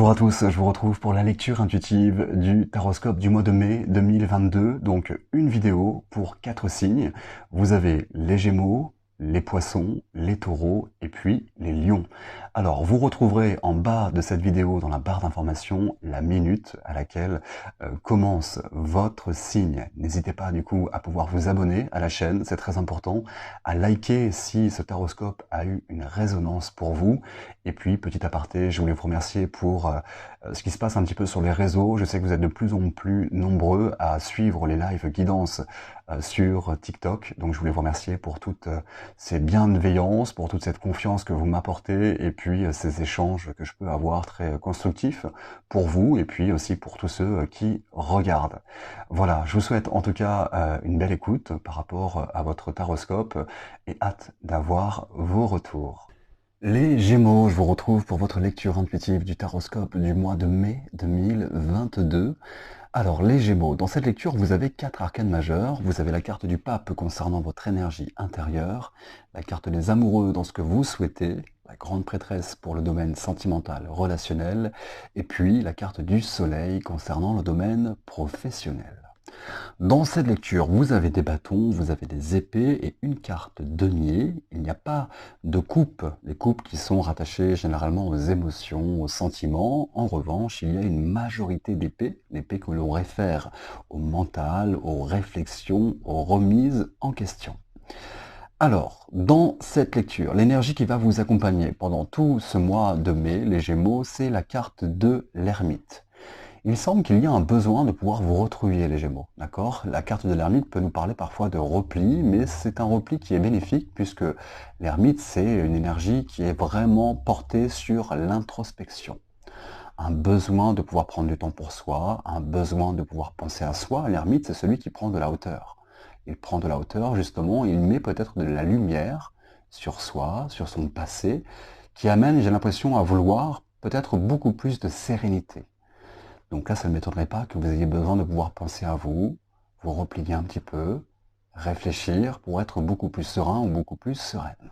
Bonjour à tous, je vous retrouve pour la lecture intuitive du taroscope du mois de mai 2022. Donc une vidéo pour 4 signes. Vous avez les Gémeaux, les Poissons, les Taureaux et puis les Lions. Alors vous retrouverez en bas de cette vidéo, dans la barre d'information, la minute à laquelle commence votre signe. N'hésitez pas du coup à pouvoir vous abonner à la chaîne, c'est très important, à liker si ce taroscope a eu une résonance pour vous. Et puis, petit aparté, je voulais vous remercier pour ce qui se passe un petit peu sur les réseaux. Je sais que vous êtes de plus en plus nombreux à suivre les lives guidance sur TikTok. Donc, je voulais vous remercier pour toutes ces bienveillances, pour toute cette confiance que vous m'apportez et puis ces échanges que je peux avoir très constructifs pour vous et puis aussi pour tous ceux qui regardent. Voilà, je vous souhaite en tout cas une belle écoute par rapport à votre taroscope et hâte d'avoir vos retours. Les Gémeaux, je vous retrouve pour votre lecture intuitive du taroscope du mois de mai 2022. Alors les Gémeaux, dans cette lecture, vous avez 4 arcanes majeurs. Vous avez la carte du pape concernant votre énergie intérieure, la carte des amoureux dans ce que vous souhaitez, la grande prêtresse pour le domaine sentimental, relationnel, et puis la carte du soleil concernant le domaine professionnel. Dans cette lecture, vous avez des bâtons, vous avez des épées et une carte denier. Il n'y a pas de coupe, les coupes qui sont rattachées généralement aux émotions, aux sentiments. En revanche, il y a une majorité d'épées, l'épée que l'on réfère au mental, aux réflexions, aux remises en question. Alors, dans cette lecture, l'énergie qui va vous accompagner pendant tout ce mois de mai, les Gémeaux, c'est la carte de l'ermite. Il semble qu'il y a un besoin de pouvoir vous retrouver, les Gémeaux, d'accord? La carte de l'ermite peut nous parler parfois de repli, mais c'est un repli qui est bénéfique puisque l'ermite, c'est une énergie qui est vraiment portée sur l'introspection. Un besoin de pouvoir prendre du temps pour soi, un besoin de pouvoir penser à soi. L'ermite, c'est celui qui prend de la hauteur. Il prend de la hauteur, justement, il met peut-être de la lumière sur soi, sur son passé, qui amène, j'ai l'impression, à vouloir peut-être beaucoup plus de sérénité. Donc là, ça ne m'étonnerait pas que vous ayez besoin de pouvoir penser à vous, vous replier un petit peu, réfléchir pour être beaucoup plus serein ou beaucoup plus sereine.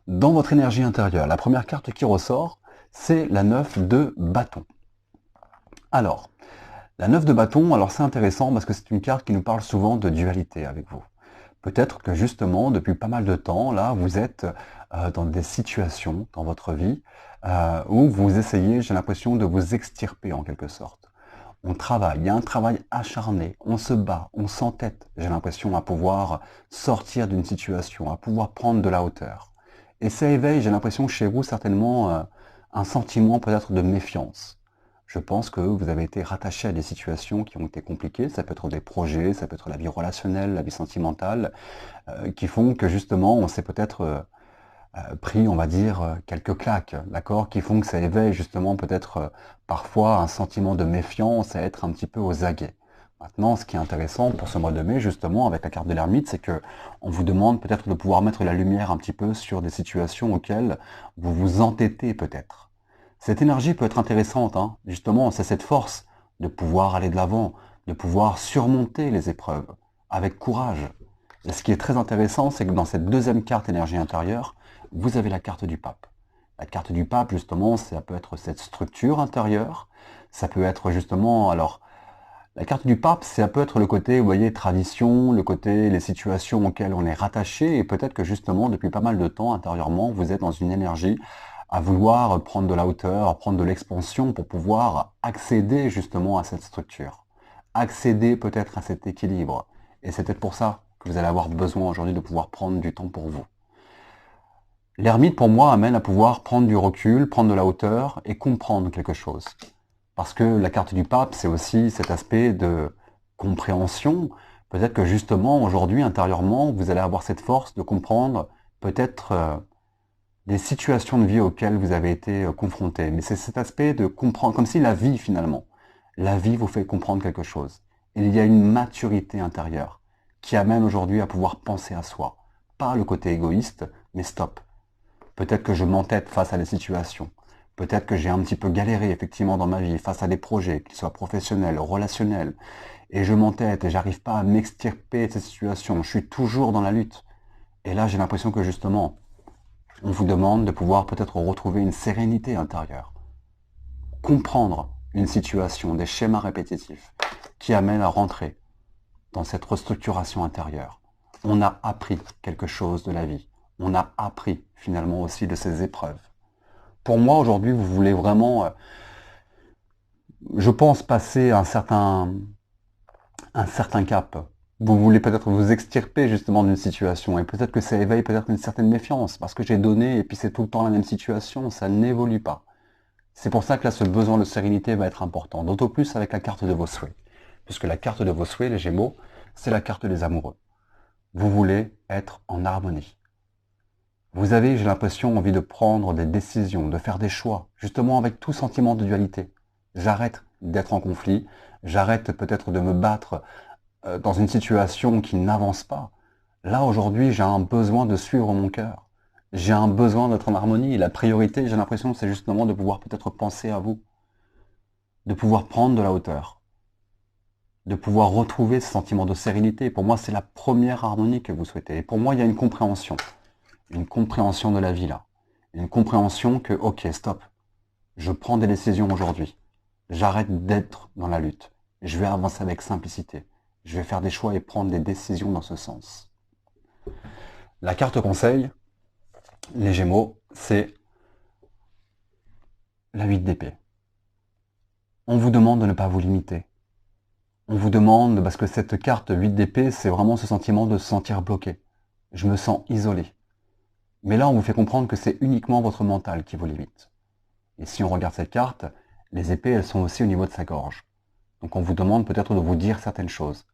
Dans votre énergie intérieure, la première carte qui ressort, c'est la 9 de bâton. Alors, la 9 de bâton, alors c'est intéressant parce que c'est une carte qui nous parle souvent de dualité avec vous. Peut-être que justement, depuis pas mal de temps, là, vous êtes dans des situations dans votre vie où vous essayez, j'ai l'impression, de vous extirper en quelque sorte. On travaille, il y a un travail acharné, on se bat, on s'entête, j'ai l'impression, à pouvoir sortir d'une situation, à pouvoir prendre de la hauteur. Et ça éveille, j'ai l'impression, chez vous, certainement, un sentiment peut-être de méfiance. Je pense que vous avez été rattaché à des situations qui ont été compliquées, ça peut être des projets, ça peut être la vie relationnelle, la vie sentimentale, qui font que justement on s'est peut-être pris, on va dire, quelques claques, d'accord, qui font que ça éveille justement peut-être parfois un sentiment de méfiance, à être un petit peu aux aguets. Maintenant, ce qui est intéressant pour ce mois de mai, justement, avec la carte de l'ermite, c'est que on vous demande peut-être de pouvoir mettre la lumière un petit peu sur des situations auxquelles vous vous entêtez peut-être. Cette énergie peut être intéressante, hein. Justement, c'est cette force de pouvoir aller de l'avant, de pouvoir surmonter les épreuves avec courage. Et ce qui est très intéressant, c'est que dans cette deuxième carte énergie intérieure, vous avez la carte du pape. La carte du pape, justement, ça peut être cette structure intérieure, ça peut être justement, alors, la carte du pape, ça peut être le côté, vous voyez, tradition, le côté, les situations auxquelles on est rattaché, et peut-être que justement, depuis pas mal de temps, intérieurement, vous êtes dans une énergie à vouloir prendre de la hauteur, prendre de l'expansion pour pouvoir accéder justement à cette structure, accéder peut-être à cet équilibre. Et c'est peut-être pour ça que vous allez avoir besoin aujourd'hui de pouvoir prendre du temps pour vous. L'ermite, pour moi, amène à pouvoir prendre du recul, prendre de la hauteur et comprendre quelque chose. Parce que la carte du pape, c'est aussi cet aspect de compréhension. Peut-être que justement, aujourd'hui, intérieurement, vous allez avoir cette force de comprendre peut-être des situations de vie auxquelles vous avez été confrontés. Mais c'est cet aspect de comprendre, comme si la vie, finalement, la vie vous fait comprendre quelque chose. Il y a une maturité intérieure qui amène aujourd'hui à pouvoir penser à soi. Pas le côté égoïste, mais stop. Peut-être que je m'entête face à des situations. Peut-être que j'ai un petit peu galéré effectivement dans ma vie face à des projets, qu'ils soient professionnels, relationnels. Et je m'entête et j'arrive pas à m'extirper de cette situation. Je suis toujours dans la lutte. Et là, j'ai l'impression que justement, on vous demande de pouvoir peut-être retrouver une sérénité intérieure. comprendre une situation, des schémas répétitifs qui amènent à rentrer dans cette restructuration intérieure. On a appris quelque chose de la vie. On a appris finalement aussi de ces épreuves. Pour moi, aujourd'hui, vous voulez vraiment, je pense, passer un certain cap. Vous voulez peut-être vous extirper justement d'une situation et peut-être que ça éveille peut-être une certaine méfiance parce que j'ai donné et puis c'est tout le temps la même situation, ça n'évolue pas. C'est pour ça que là, ce besoin de sérénité va être important, d'autant plus avec la carte de vos souhaits. Puisque la carte de vos souhaits, les Gémeaux, c'est la carte des amoureux. Vous voulez être en harmonie. Vous avez, j'ai l'impression, envie de prendre des décisions, de faire des choix, justement avec tout sentiment de dualité. J'arrête d'être en conflit, j'arrête peut-être de me battre dans une situation qui n'avance pas. Là, aujourd'hui, j'ai un besoin de suivre mon cœur. J'ai un besoin d'être en harmonie. Et la priorité, j'ai l'impression, c'est justement de pouvoir peut-être penser à vous, de pouvoir prendre de la hauteur, de pouvoir retrouver ce sentiment de sérénité. Pour moi, c'est la première harmonie que vous souhaitez. Et pour moi, il y a une compréhension de la vie là. Une compréhension que, ok, stop, je prends des décisions aujourd'hui. J'arrête d'être dans la lutte. Je vais avancer avec simplicité. Je vais faire des choix et prendre des décisions dans ce sens. La carte conseil, les Gémeaux, c'est la 8 d'épée. On vous demande de ne pas vous limiter. On vous demande, parce que cette carte 8 d'épée, c'est vraiment ce sentiment de se sentir bloqué. Je me sens isolé. Mais là, on vous fait comprendre que c'est uniquement votre mental qui vous limite. Et si on regarde cette carte, les épées, elles sont aussi au niveau de sa gorge. Donc on vous demande peut-être de vous dire certaines choses.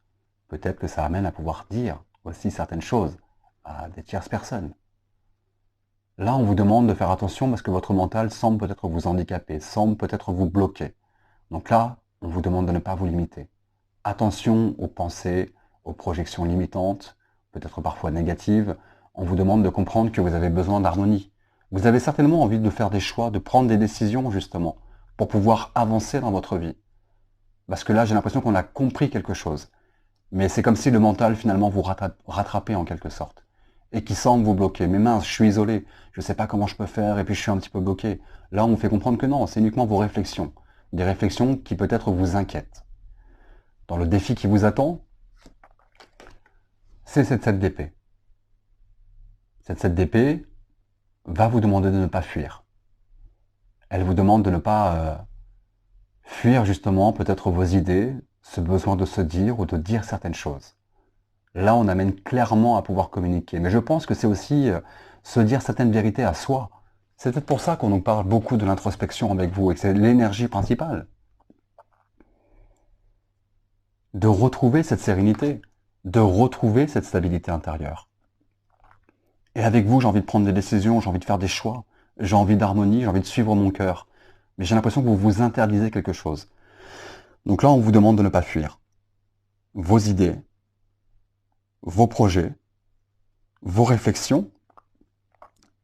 Peut-être que ça amène à pouvoir dire aussi certaines choses à des tierces personnes. Là, on vous demande de faire attention parce que votre mental semble peut-être vous handicaper, semble peut-être vous bloquer. Donc là, on vous demande de ne pas vous limiter. Attention aux pensées, aux projections limitantes, peut-être parfois négatives. On vous demande de comprendre que vous avez besoin d'harmonie. Vous avez certainement envie de faire des choix, de prendre des décisions justement, pour pouvoir avancer dans votre vie. Parce que là, j'ai l'impression qu'on a compris quelque chose. Mais c'est comme si le mental finalement vous rattrapait en quelque sorte. Et qui semble vous bloquer. Mais mince, je suis isolé, je ne sais pas comment je peux faire et puis je suis un petit peu bloqué. Là, on vous fait comprendre que non, c'est uniquement vos réflexions. Des réflexions qui peut-être vous inquiètent. Dans le défi qui vous attend, c'est cette 7 d'épée. Cette 7 d'épée va vous demander de ne pas fuir. Elle vous demande de ne pas fuir justement peut-être vos idées, ce besoin de se dire ou de dire certaines choses. Là, on amène clairement à pouvoir communiquer. Mais je pense que c'est aussi se dire certaines vérités à soi. C'est peut-être pour ça qu'on nous parle beaucoup de l'introspection avec vous et que c'est l'énergie principale. De retrouver cette sérénité, de retrouver cette stabilité intérieure. Et avec vous, j'ai envie de prendre des décisions, j'ai envie de faire des choix, j'ai envie d'harmonie, j'ai envie de suivre mon cœur. Mais j'ai l'impression que vous vous interdisez quelque chose. Donc là, on vous demande de ne pas fuir. Vos idées, vos projets, vos réflexions,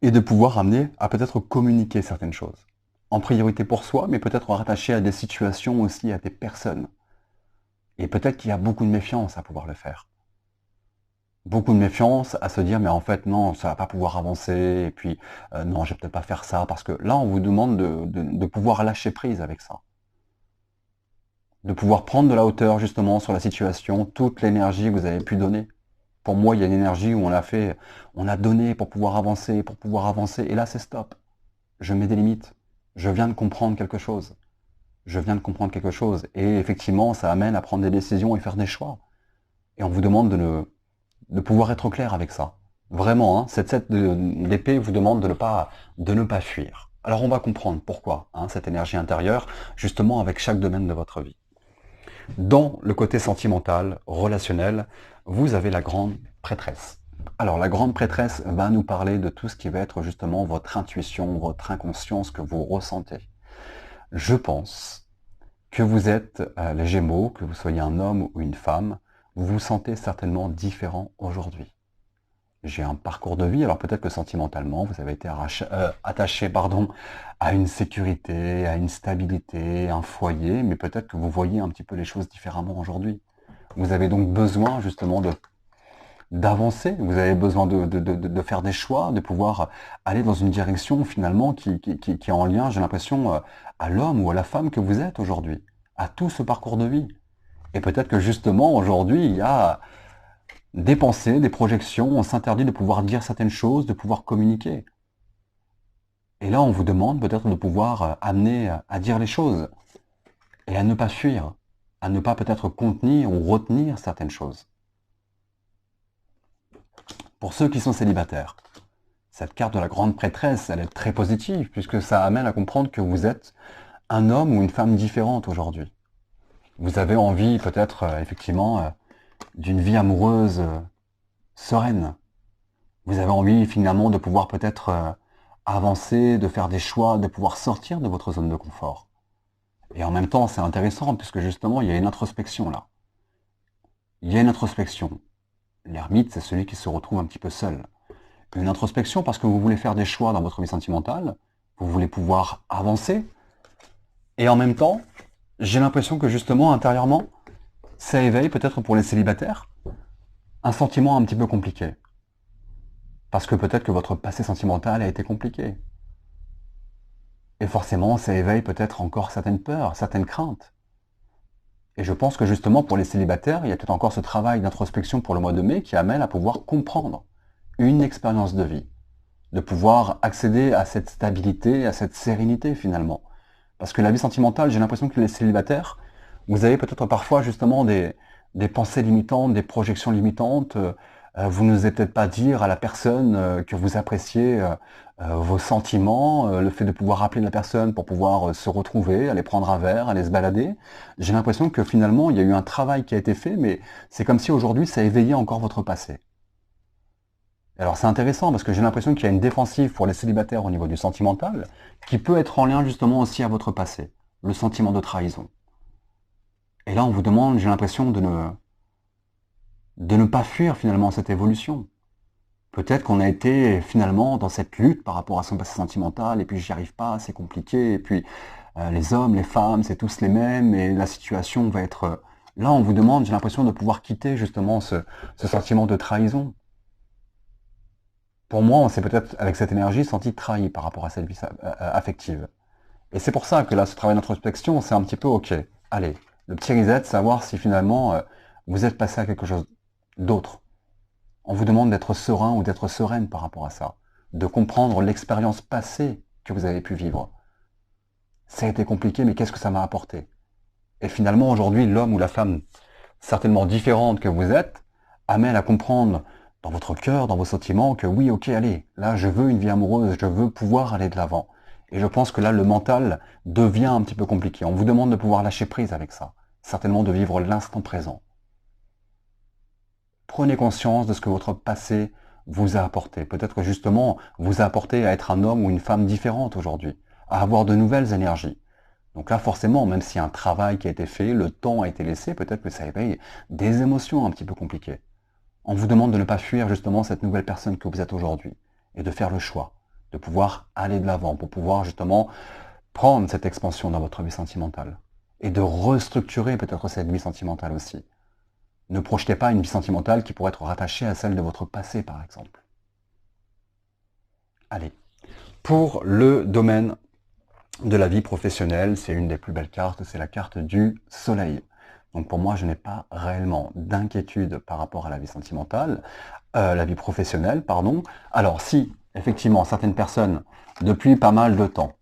et de pouvoir amener à peut-être communiquer certaines choses. En priorité pour soi, mais peut-être rattaché à des situations aussi, à des personnes. Et peut-être qu'il y a beaucoup de méfiance à pouvoir le faire. Beaucoup de méfiance à se dire, mais en fait, non, ça va pas pouvoir avancer, et puis, non, je vais peut-être pas faire ça, parce que là, on vous demande de pouvoir lâcher prise avec ça. De pouvoir prendre de la hauteur, justement, sur la situation, toute l'énergie que vous avez pu donner. Pour moi, il y a une énergie où on a donné pour pouvoir avancer, et là, c'est stop. Je mets des limites. Je viens de comprendre quelque chose. Et effectivement, ça amène à prendre des décisions et faire des choix. Et on vous demande de pouvoir être clair avec ça. Vraiment, hein, cette 7 d'épée vous demande de ne pas fuir. Alors on va comprendre pourquoi, hein, cette énergie intérieure, justement avec chaque domaine de votre vie. Dans le côté sentimental, relationnel, vous avez la grande prêtresse. Alors la grande prêtresse va nous parler de tout ce qui va être justement votre intuition, votre inconscience que vous ressentez. Je pense que vous êtes les Gémeaux, que vous soyez un homme ou une femme, vous vous sentez certainement différent aujourd'hui. J'ai un parcours de vie, alors peut-être que sentimentalement, vous avez été attaché à une sécurité, à une stabilité, un foyer, mais peut-être que vous voyez un petit peu les choses différemment aujourd'hui. Vous avez donc besoin justement d'avancer, vous avez besoin de faire des choix, de pouvoir aller dans une direction finalement qui est en lien, j'ai l'impression, à l'homme ou à la femme que vous êtes aujourd'hui, à tout ce parcours de vie. Et peut-être que justement aujourd'hui, il y a des pensées, des projections, on s'interdit de pouvoir dire certaines choses, de pouvoir communiquer. Et là, on vous demande peut-être de pouvoir amener à dire les choses et à ne pas fuir, à ne pas peut-être contenir ou retenir certaines choses. Pour ceux qui sont célibataires, cette carte de la grande prêtresse, elle est très positive puisque ça amène à comprendre que vous êtes un homme ou une femme différente aujourd'hui. Vous avez envie peut-être effectivement d'une vie amoureuse sereine. Vous avez envie finalement de pouvoir peut-être avancer, de faire des choix, de pouvoir sortir de votre zone de confort. Et en même temps, c'est intéressant puisque justement, il y a une introspection là. Il y a une introspection. L'ermite, c'est celui qui se retrouve un petit peu seul. Une introspection parce que vous voulez faire des choix dans votre vie sentimentale, vous voulez pouvoir avancer, et en même temps, j'ai l'impression que justement, intérieurement, ça éveille peut-être pour les célibataires un sentiment un petit peu compliqué. Parce que peut-être que votre passé sentimental a été compliqué. Et forcément, ça éveille peut-être encore certaines peurs, certaines craintes. Et je pense que justement, pour les célibataires, il y a peut-être encore ce travail d'introspection pour le mois de mai qui amène à pouvoir comprendre une expérience de vie, de pouvoir accéder à cette stabilité, à cette sérénité finalement. Parce que la vie sentimentale, j'ai l'impression que les célibataires, vous avez peut-être parfois justement des pensées limitantes, des projections limitantes. Vous n'osez peut-être pas dire à la personne que vous appréciez vos sentiments, le fait de pouvoir appeler la personne pour pouvoir se retrouver, aller prendre un verre, aller se balader. J'ai l'impression que finalement, il y a eu un travail qui a été fait, mais c'est comme si aujourd'hui, ça éveillait encore votre passé. Alors c'est intéressant parce que j'ai l'impression qu'il y a une défensive pour les célibataires au niveau du sentimental qui peut être en lien justement aussi à votre passé, le sentiment de trahison. Et là on vous demande, j'ai l'impression de ne pas fuir finalement cette évolution. Peut-être qu'on a été finalement dans cette lutte par rapport à son passé sentimental et puis j'y arrive pas, c'est compliqué, et puis les hommes, les femmes, c'est tous les mêmes et la situation va être... Là on vous demande, j'ai l'impression de pouvoir quitter justement ce sentiment de trahison. Pour moi, on s'est peut-être, avec cette énergie, senti trahi par rapport à cette vie affective. Et c'est pour ça que là, ce travail d'introspection, c'est un petit peu, ok, allez, le petit reset, savoir si finalement vous êtes passé à quelque chose d'autre. On vous demande d'être serein ou d'être sereine par rapport à ça, de comprendre l'expérience passée que vous avez pu vivre. Ça a été compliqué, mais qu'est-ce que ça m'a apporté? Et finalement, aujourd'hui, l'homme ou la femme, certainement différente que vous êtes, amène à comprendre dans votre cœur, dans vos sentiments, que oui, ok, allez, là, je veux une vie amoureuse, je veux pouvoir aller de l'avant. Et je pense que là, le mental devient un petit peu compliqué. On vous demande de pouvoir lâcher prise avec ça. Certainement de vivre l'instant présent. Prenez conscience de ce que votre passé vous a apporté. Peut-être que justement, vous a apporté à être un homme ou une femme différente aujourd'hui, à avoir de nouvelles énergies. Donc là, forcément, même s'il y a un travail qui a été fait, le temps a été laissé, peut-être que ça éveille des émotions un petit peu compliquées. On vous demande de ne pas fuir justement cette nouvelle personne que vous êtes aujourd'hui et de faire le choix, de pouvoir aller de l'avant pour pouvoir justement prendre cette expansion dans votre vie sentimentale et de restructurer peut-être cette vie sentimentale aussi. Ne projetez pas une vie sentimentale qui pourrait être rattachée à celle de votre passé par exemple. Allez, pour le domaine de la vie professionnelle, c'est une des plus belles cartes, c'est la carte du soleil. Donc pour moi, je n'ai pas réellement d'inquiétude par rapport à la vie sentimentale, la vie professionnelle, pardon. Alors si, effectivement, certaines personnes, depuis pas mal de temps,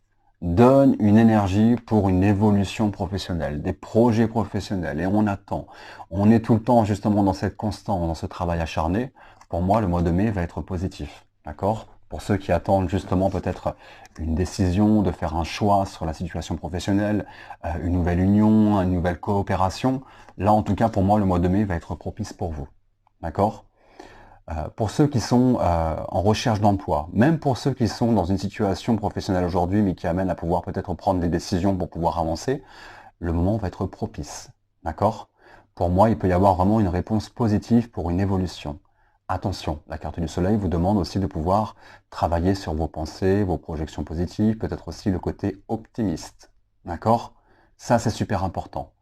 donnent une énergie pour une évolution professionnelle, des projets professionnels, et on attend, on est tout le temps justement dans cette constante, dans ce travail acharné, pour moi, le mois de mai va être positif, d'accord ? Pour ceux qui attendent justement peut-être une décision, de faire un choix sur la situation professionnelle, une nouvelle union, une nouvelle coopération, là en tout cas pour moi le mois de mai va être propice pour vous. D'accord ? Pour ceux qui sont en recherche d'emploi, même pour ceux qui sont dans une situation professionnelle aujourd'hui mais qui amènent à pouvoir peut-être prendre des décisions pour pouvoir avancer, le moment va être propice. D'accord ? Pour moi, il peut y avoir vraiment une réponse positive pour une évolution. Attention, la carte du soleil vous demande aussi de pouvoir travailler sur vos pensées, vos projections positives, peut-être aussi le côté optimiste. D'accord ? Ça, c'est super important.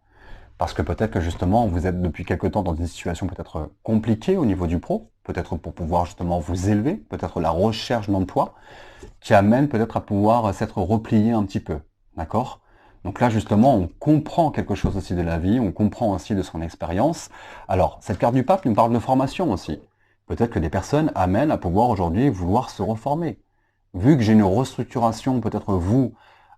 Parce que peut-être que justement, vous êtes depuis quelque temps dans une situation peut-être compliquée au niveau du pro, peut-être pour pouvoir justement vous élever, peut-être la recherche d'emploi, qui amène peut-être à pouvoir s'être replié un petit peu. D'accord? Donc là, justement, on comprend quelque chose aussi de la vie, on comprend aussi de son expérience. Alors, cette carte du pape nous parle de formation aussi. Peut-être que des personnes amènent à pouvoir aujourd'hui vouloir se reformer. Vu que j'ai une restructuration, peut-être vous,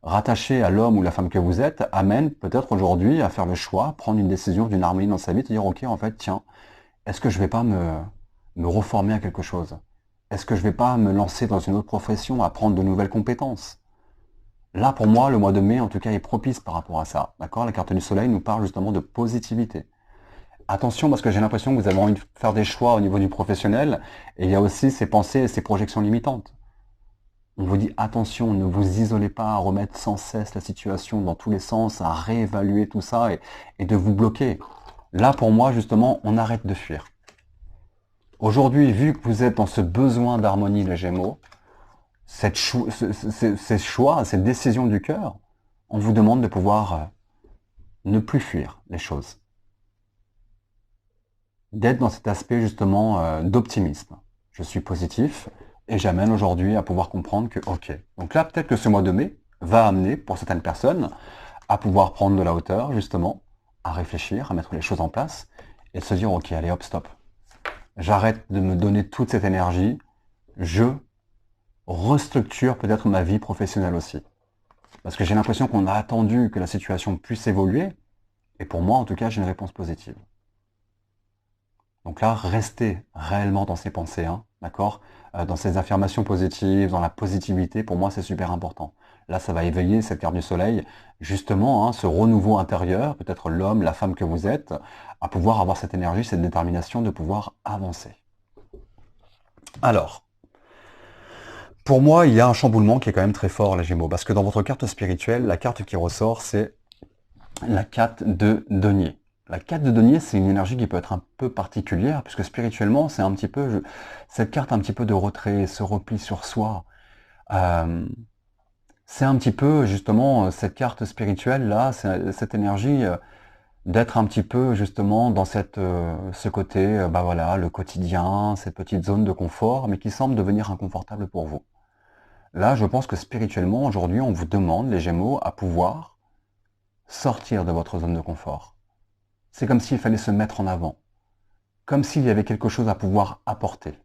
rattaché à l'homme ou la femme que vous êtes, amène peut-être aujourd'hui à faire le choix, prendre une décision d'une harmonie dans sa vie, de dire, ok, en fait, tiens, est-ce que je vais pas me reformer à quelque chose? Est-ce que je vais pas me lancer dans une autre profession, apprendre de nouvelles compétences? Là, pour moi, le mois de mai, en tout cas, est propice par rapport à ça. D'accord? La carte du soleil nous parle justement de positivité. Attention, parce que j'ai l'impression que vous avez envie de faire des choix au niveau du professionnel, et il y a aussi ces pensées et ces projections limitantes. On vous dit attention, ne vous isolez pas à remettre sans cesse la situation dans tous les sens, à réévaluer tout ça et de vous bloquer. Là, pour moi, justement, on arrête de fuir. Aujourd'hui, vu que vous êtes dans ce besoin d'harmonie, les Gémeaux, ces choix, cette décision du cœur, on vous demande de pouvoir ne plus fuir les choses. D'être dans cet aspect justement d'optimisme. Je suis positif et j'amène aujourd'hui à pouvoir comprendre que, ok, donc là peut-être que ce mois de mai va amener pour certaines personnes à pouvoir prendre de la hauteur justement, à réfléchir, à mettre les choses en place et de se dire, ok, allez hop, stop. J'arrête de me donner toute cette énergie, je restructure peut-être ma vie professionnelle aussi. Parce que j'ai l'impression qu'on a attendu que la situation puisse évoluer, et pour moi, en tout cas, j'ai une réponse positive. Donc là, restez réellement dans ces pensées, hein, d'accord, dans ces affirmations positives, dans la positivité, pour moi, c'est super important. Là, ça va éveiller cette carte du soleil, justement, hein, ce renouveau intérieur, peut-être l'homme, la femme que vous êtes, à pouvoir avoir cette énergie, cette détermination de pouvoir avancer. Alors, pour moi, il y a un chamboulement qui est quand même très fort, les Gémeaux, parce que dans votre carte spirituelle, la carte qui ressort, c'est la carte de denier. La carte de denier, c'est une énergie qui peut être un peu particulière, puisque spirituellement, c'est un petit peu cette carte un petit peu de retrait, ce repli sur soi. C'est un petit peu justement cette carte spirituelle là, cette énergie d'être un petit peu justement dans ce côté, bah voilà, le quotidien, cette petite zone de confort, mais qui semble devenir inconfortable pour vous. Là, je pense que spirituellement, aujourd'hui, on vous demande, les Gémeaux, à pouvoir sortir de votre zone de confort. C'est comme s'il fallait se mettre en avant, comme s'il y avait quelque chose à pouvoir apporter.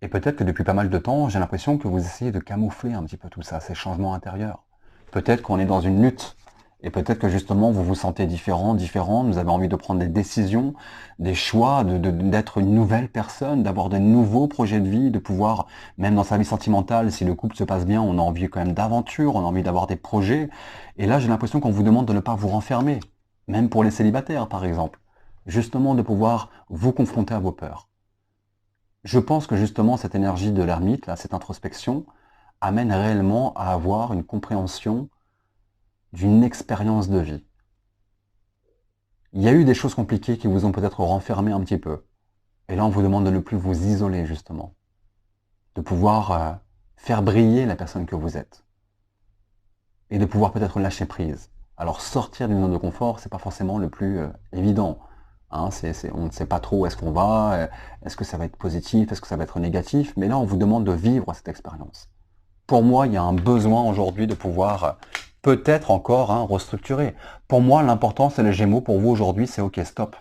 Et peut-être que depuis pas mal de temps, j'ai l'impression que vous essayez de camoufler un petit peu tout ça, ces changements intérieurs. Peut-être qu'on est dans une lutte, et peut-être que justement vous vous sentez différent, vous avez envie de prendre des décisions, des choix, d'être une nouvelle personne, d'avoir de nouveaux projets de vie, de pouvoir, même dans sa vie sentimentale, si le couple se passe bien, on a envie quand même d'aventure, on a envie d'avoir des projets. Et là, j'ai l'impression qu'on vous demande de ne pas vous renfermer, même pour les célibataires par exemple. Justement de pouvoir vous confronter à vos peurs. Je pense que justement cette énergie de l'ermite, là, cette introspection, amène réellement à avoir une compréhension d'une expérience de vie. Il y a eu des choses compliquées qui vous ont peut-être renfermé un petit peu. Et là, on vous demande de ne plus vous isoler, justement. De pouvoir faire briller la personne que vous êtes. Et de pouvoir peut-être lâcher prise. Alors, sortir d'une zone de confort, c'est pas forcément le plus évident. Hein, on ne sait pas trop où est-ce qu'on va, est-ce que ça va être positif, est-ce que ça va être négatif, mais là on vous demande de vivre cette expérience. Pour moi, il y a un besoin aujourd'hui de pouvoir peut-être encore restructurer. Pour moi, l'important c'est les Gémeaux, pour vous aujourd'hui c'est ok, stop.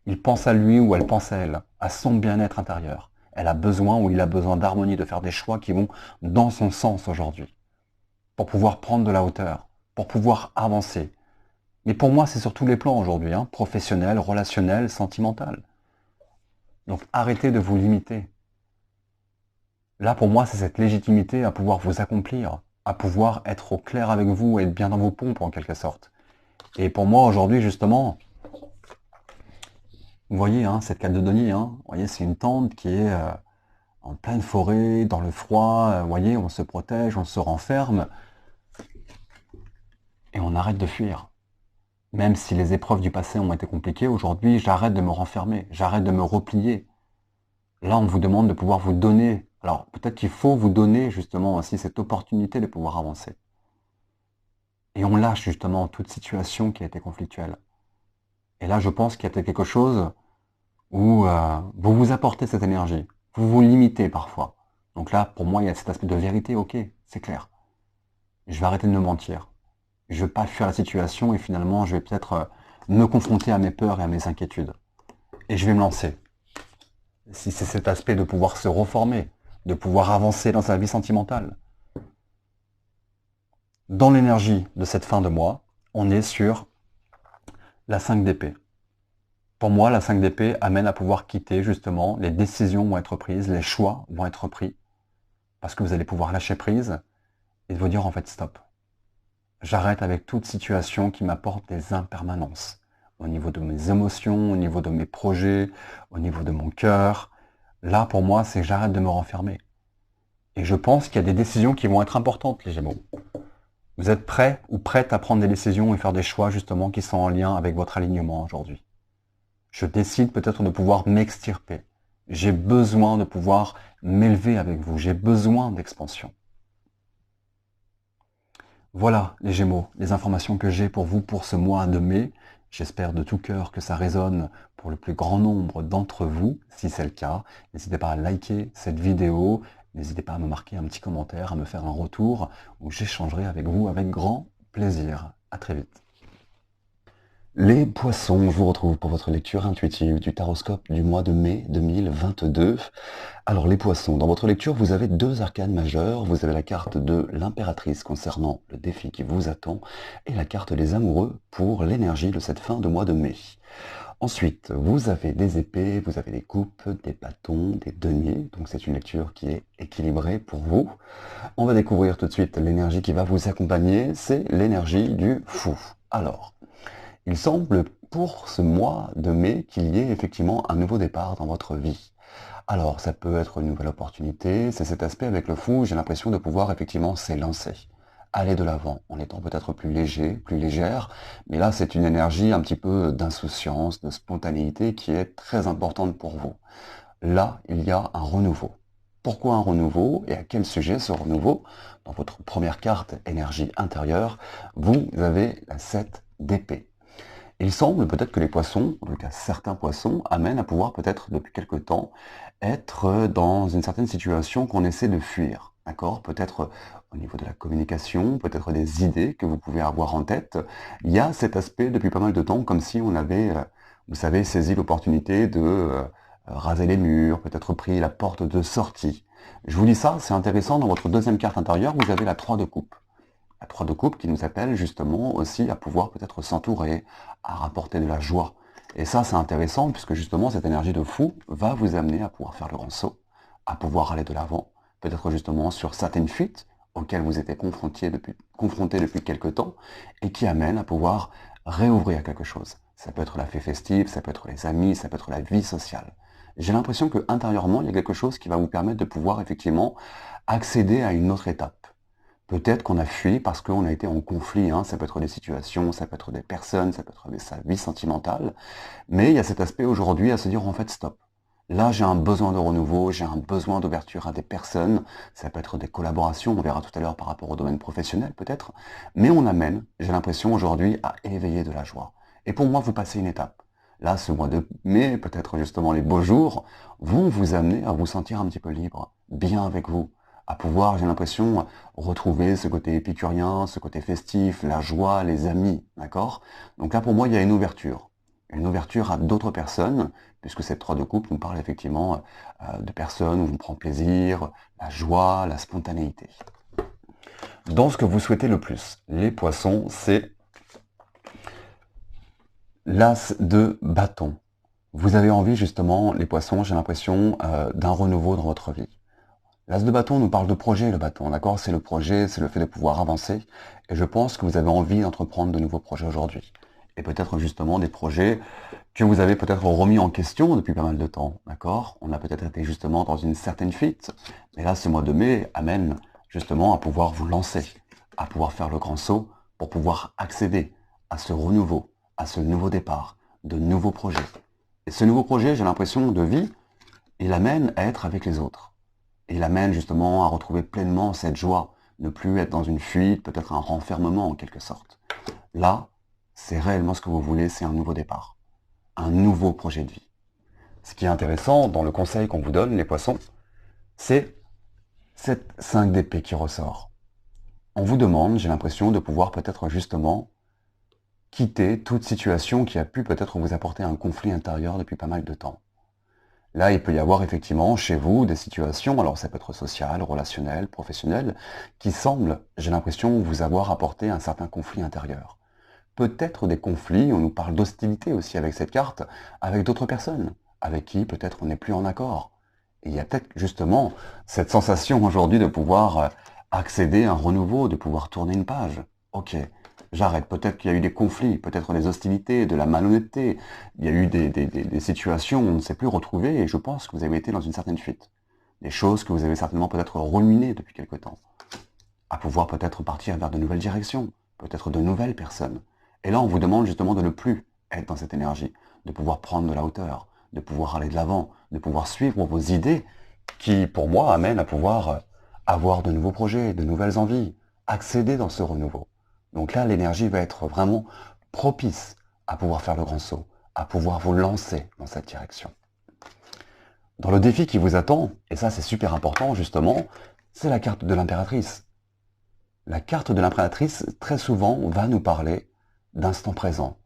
Il pense à lui ou elle pense à elle, à son bien-être intérieur. Elle a besoin ou il a besoin d'harmonie, de faire des choix qui vont dans son sens aujourd'hui, pour pouvoir prendre de la hauteur, pour pouvoir avancer. Mais pour moi, c'est sur tous les plans aujourd'hui, professionnel, relationnel, sentimental. Donc arrêtez de vous limiter. Là, pour moi, c'est cette légitimité à pouvoir vous accomplir, à pouvoir être au clair avec vous, être bien dans vos pompes en quelque sorte. Et pour moi, aujourd'hui, justement, vous voyez, cette carte de denier, vous voyez, c'est une tente qui est en pleine forêt, dans le froid, vous voyez, on se protège, on se renferme, et on arrête de fuir. Même si les épreuves du passé ont été compliquées, aujourd'hui, j'arrête de me renfermer, j'arrête de me replier. Là, on vous demande de pouvoir vous donner. Alors, peut-être qu'il faut vous donner justement aussi cette opportunité de pouvoir avancer. Et on lâche justement toute situation qui a été conflictuelle. Et là, je pense qu'il y a quelque chose où vous vous apportez cette énergie. Vous vous limitez parfois. Donc là, pour moi, il y a cet aspect de vérité, ok, c'est clair. Je vais arrêter de me mentir. Je vais pas fuir la situation et finalement, je vais peut-être me confronter à mes peurs et à mes inquiétudes. Et je vais me lancer. Si c'est cet aspect de pouvoir se reformer, de pouvoir avancer dans sa vie sentimentale. Dans l'énergie de cette fin de mois, on est sur la 5 d'épée. Pour moi, la 5 d'épée amène à pouvoir quitter justement, les décisions vont être prises, les choix vont être pris, parce que vous allez pouvoir lâcher prise et vous dire en fait stop. J'arrête avec toute situation qui m'apporte des impermanences, au niveau de mes émotions, au niveau de mes projets, au niveau de mon cœur. Là, pour moi, c'est que j'arrête de me renfermer. Et je pense qu'il y a des décisions qui vont être importantes, les Gémeaux. Vous êtes prêts ou prêtes à prendre des décisions et faire des choix justement qui sont en lien avec votre alignement aujourd'hui. Je décide peut-être de pouvoir m'extirper. J'ai besoin de pouvoir m'élever avec vous. J'ai besoin d'expansion. Voilà les Gémeaux, les informations que j'ai pour vous pour ce mois de mai. J'espère de tout cœur que ça résonne pour le plus grand nombre d'entre vous. Si c'est le cas, n'hésitez pas à liker cette vidéo. N'hésitez pas à me marquer un petit commentaire, à me faire un retour où j'échangerai avec vous avec grand plaisir. À très vite. Les poissons, je vous retrouve pour votre lecture intuitive du taroscope du mois de mai 2022. Alors les poissons, dans votre lecture, vous avez deux arcanes majeures. Vous avez la carte de l'impératrice concernant le défi qui vous attend et la carte des amoureux pour l'énergie de cette fin de mois de mai. Ensuite, vous avez des épées, vous avez des coupes, des bâtons, des deniers. Donc c'est une lecture qui est équilibrée pour vous. On va découvrir tout de suite l'énergie qui va vous accompagner. C'est l'énergie du fou. Alors, il semble pour ce mois de mai qu'il y ait effectivement un nouveau départ dans votre vie. Alors, ça peut être une nouvelle opportunité, c'est cet aspect avec le fou, j'ai l'impression de pouvoir effectivement s'élancer, aller de l'avant, en étant peut-être plus léger, plus légère, mais là c'est une énergie un petit peu d'insouciance, de spontanéité qui est très importante pour vous. Là, il y a un renouveau. Pourquoi un renouveau et à quel sujet ce renouveau? Dans votre première carte énergie intérieure, vous avez la 7 d'épée. Il semble peut-être que les poissons, en tout cas certains poissons, amènent à pouvoir peut-être depuis quelque temps être dans une certaine situation qu'on essaie de fuir. D'accord? Peut-être au niveau de la communication, peut-être des idées que vous pouvez avoir en tête. Il y a cet aspect depuis pas mal de temps, comme si on avait, vous savez, saisi l'opportunité de raser les murs, peut-être pris la porte de sortie. Je vous dis ça, c'est intéressant, dans votre deuxième carte intérieure, vous avez la 3 de coupe. La 3 de coupe qui nous appelle justement aussi à pouvoir peut-être s'entourer, à rapporter de la joie. Et ça, c'est intéressant puisque justement cette énergie de fou va vous amener à pouvoir faire le grand saut, à pouvoir aller de l'avant, peut-être justement sur certaines fuites auxquelles vous étiez confrontés depuis quelque temps et qui amènent à pouvoir réouvrir quelque chose. Ça peut être la fête festive, ça peut être les amis, ça peut être la vie sociale. J'ai l'impression que intérieurement, il y a quelque chose qui va vous permettre de pouvoir effectivement accéder à une autre étape. Peut-être qu'on a fui parce qu'on a été en conflit, hein. Ça peut être des situations, ça peut être des personnes, ça peut être sa vie sentimentale, mais il y a cet aspect aujourd'hui à se dire en fait stop. Là j'ai un besoin de renouveau, j'ai un besoin d'ouverture à des personnes, ça peut être des collaborations, on verra tout à l'heure par rapport au domaine professionnel peut-être, mais on amène, j'ai l'impression aujourd'hui, à éveiller de la joie. Et pour moi vous passez une étape. Là ce mois de mai, peut-être justement les beaux jours, vont vous amener à vous sentir un petit peu libre, bien avec vous, à pouvoir, j'ai l'impression, retrouver ce côté épicurien, ce côté festif, la joie, les amis, d'accord? Donc là, pour moi, il y a une ouverture à d'autres personnes, puisque cette 3 de coupe nous parle effectivement de personnes où on prend plaisir, la joie, la spontanéité. Dans ce que vous souhaitez le plus, les poissons, c'est l'as de bâton. Vous avez envie, justement, les poissons, j'ai l'impression, d'un renouveau dans votre vie. L'as de bâton nous parle de projet, le bâton, d'accord? C'est le projet, c'est le fait de pouvoir avancer. Et je pense que vous avez envie d'entreprendre de nouveaux projets aujourd'hui. Et peut-être justement des projets que vous avez peut-être remis en question depuis pas mal de temps, d'accord? On a peut-être été justement dans une certaine fuite. Mais là, ce mois de mai amène justement à pouvoir vous lancer, à pouvoir faire le grand saut pour pouvoir accéder à ce renouveau, à ce nouveau départ, de nouveaux projets. Et ce nouveau projet, j'ai l'impression, de vie, il amène à être avec les autres. Il amène justement à retrouver pleinement cette joie ne plus être dans une fuite, peut-être un renfermement en quelque sorte. Là, c'est réellement ce que vous voulez, c'est un nouveau départ, un nouveau projet de vie. Ce qui est intéressant dans le conseil qu'on vous donne, les poissons, c'est cette 5 d'épée qui ressort. On vous demande, j'ai l'impression, de pouvoir peut-être justement quitter toute situation qui a pu peut-être vous apporter un conflit intérieur depuis pas mal de temps. Là, il peut y avoir effectivement chez vous des situations, alors ça peut être social, relationnel, professionnel, qui semblent, j'ai l'impression, vous avoir apporté un certain conflit intérieur. Peut-être des conflits, on nous parle d'hostilité aussi avec cette carte, avec d'autres personnes, avec qui peut-être on n'est plus en accord. Et il y a peut-être justement cette sensation aujourd'hui de pouvoir accéder à un renouveau, de pouvoir tourner une page. Ok, j'arrête. Peut-être qu'il y a eu des conflits, peut-être des hostilités, de la malhonnêteté. Il y a eu des situations où on ne s'est plus retrouvé et je pense que vous avez été dans une certaine fuite. Des choses que vous avez certainement peut-être ruminées depuis quelque temps. À pouvoir peut-être partir vers de nouvelles directions, peut-être de nouvelles personnes. Et là, on vous demande justement de ne plus être dans cette énergie, de pouvoir prendre de la hauteur, de pouvoir aller de l'avant, de pouvoir suivre vos idées qui, pour moi, amènent à pouvoir avoir de nouveaux projets, de nouvelles envies, accéder dans ce renouveau. Donc là, l'énergie va être vraiment propice à pouvoir faire le grand saut, à pouvoir vous lancer dans cette direction. Dans le défi qui vous attend, et ça c'est super important justement, c'est la carte de l'impératrice. La carte de l'impératrice, très souvent, va nous parler d'instant présent.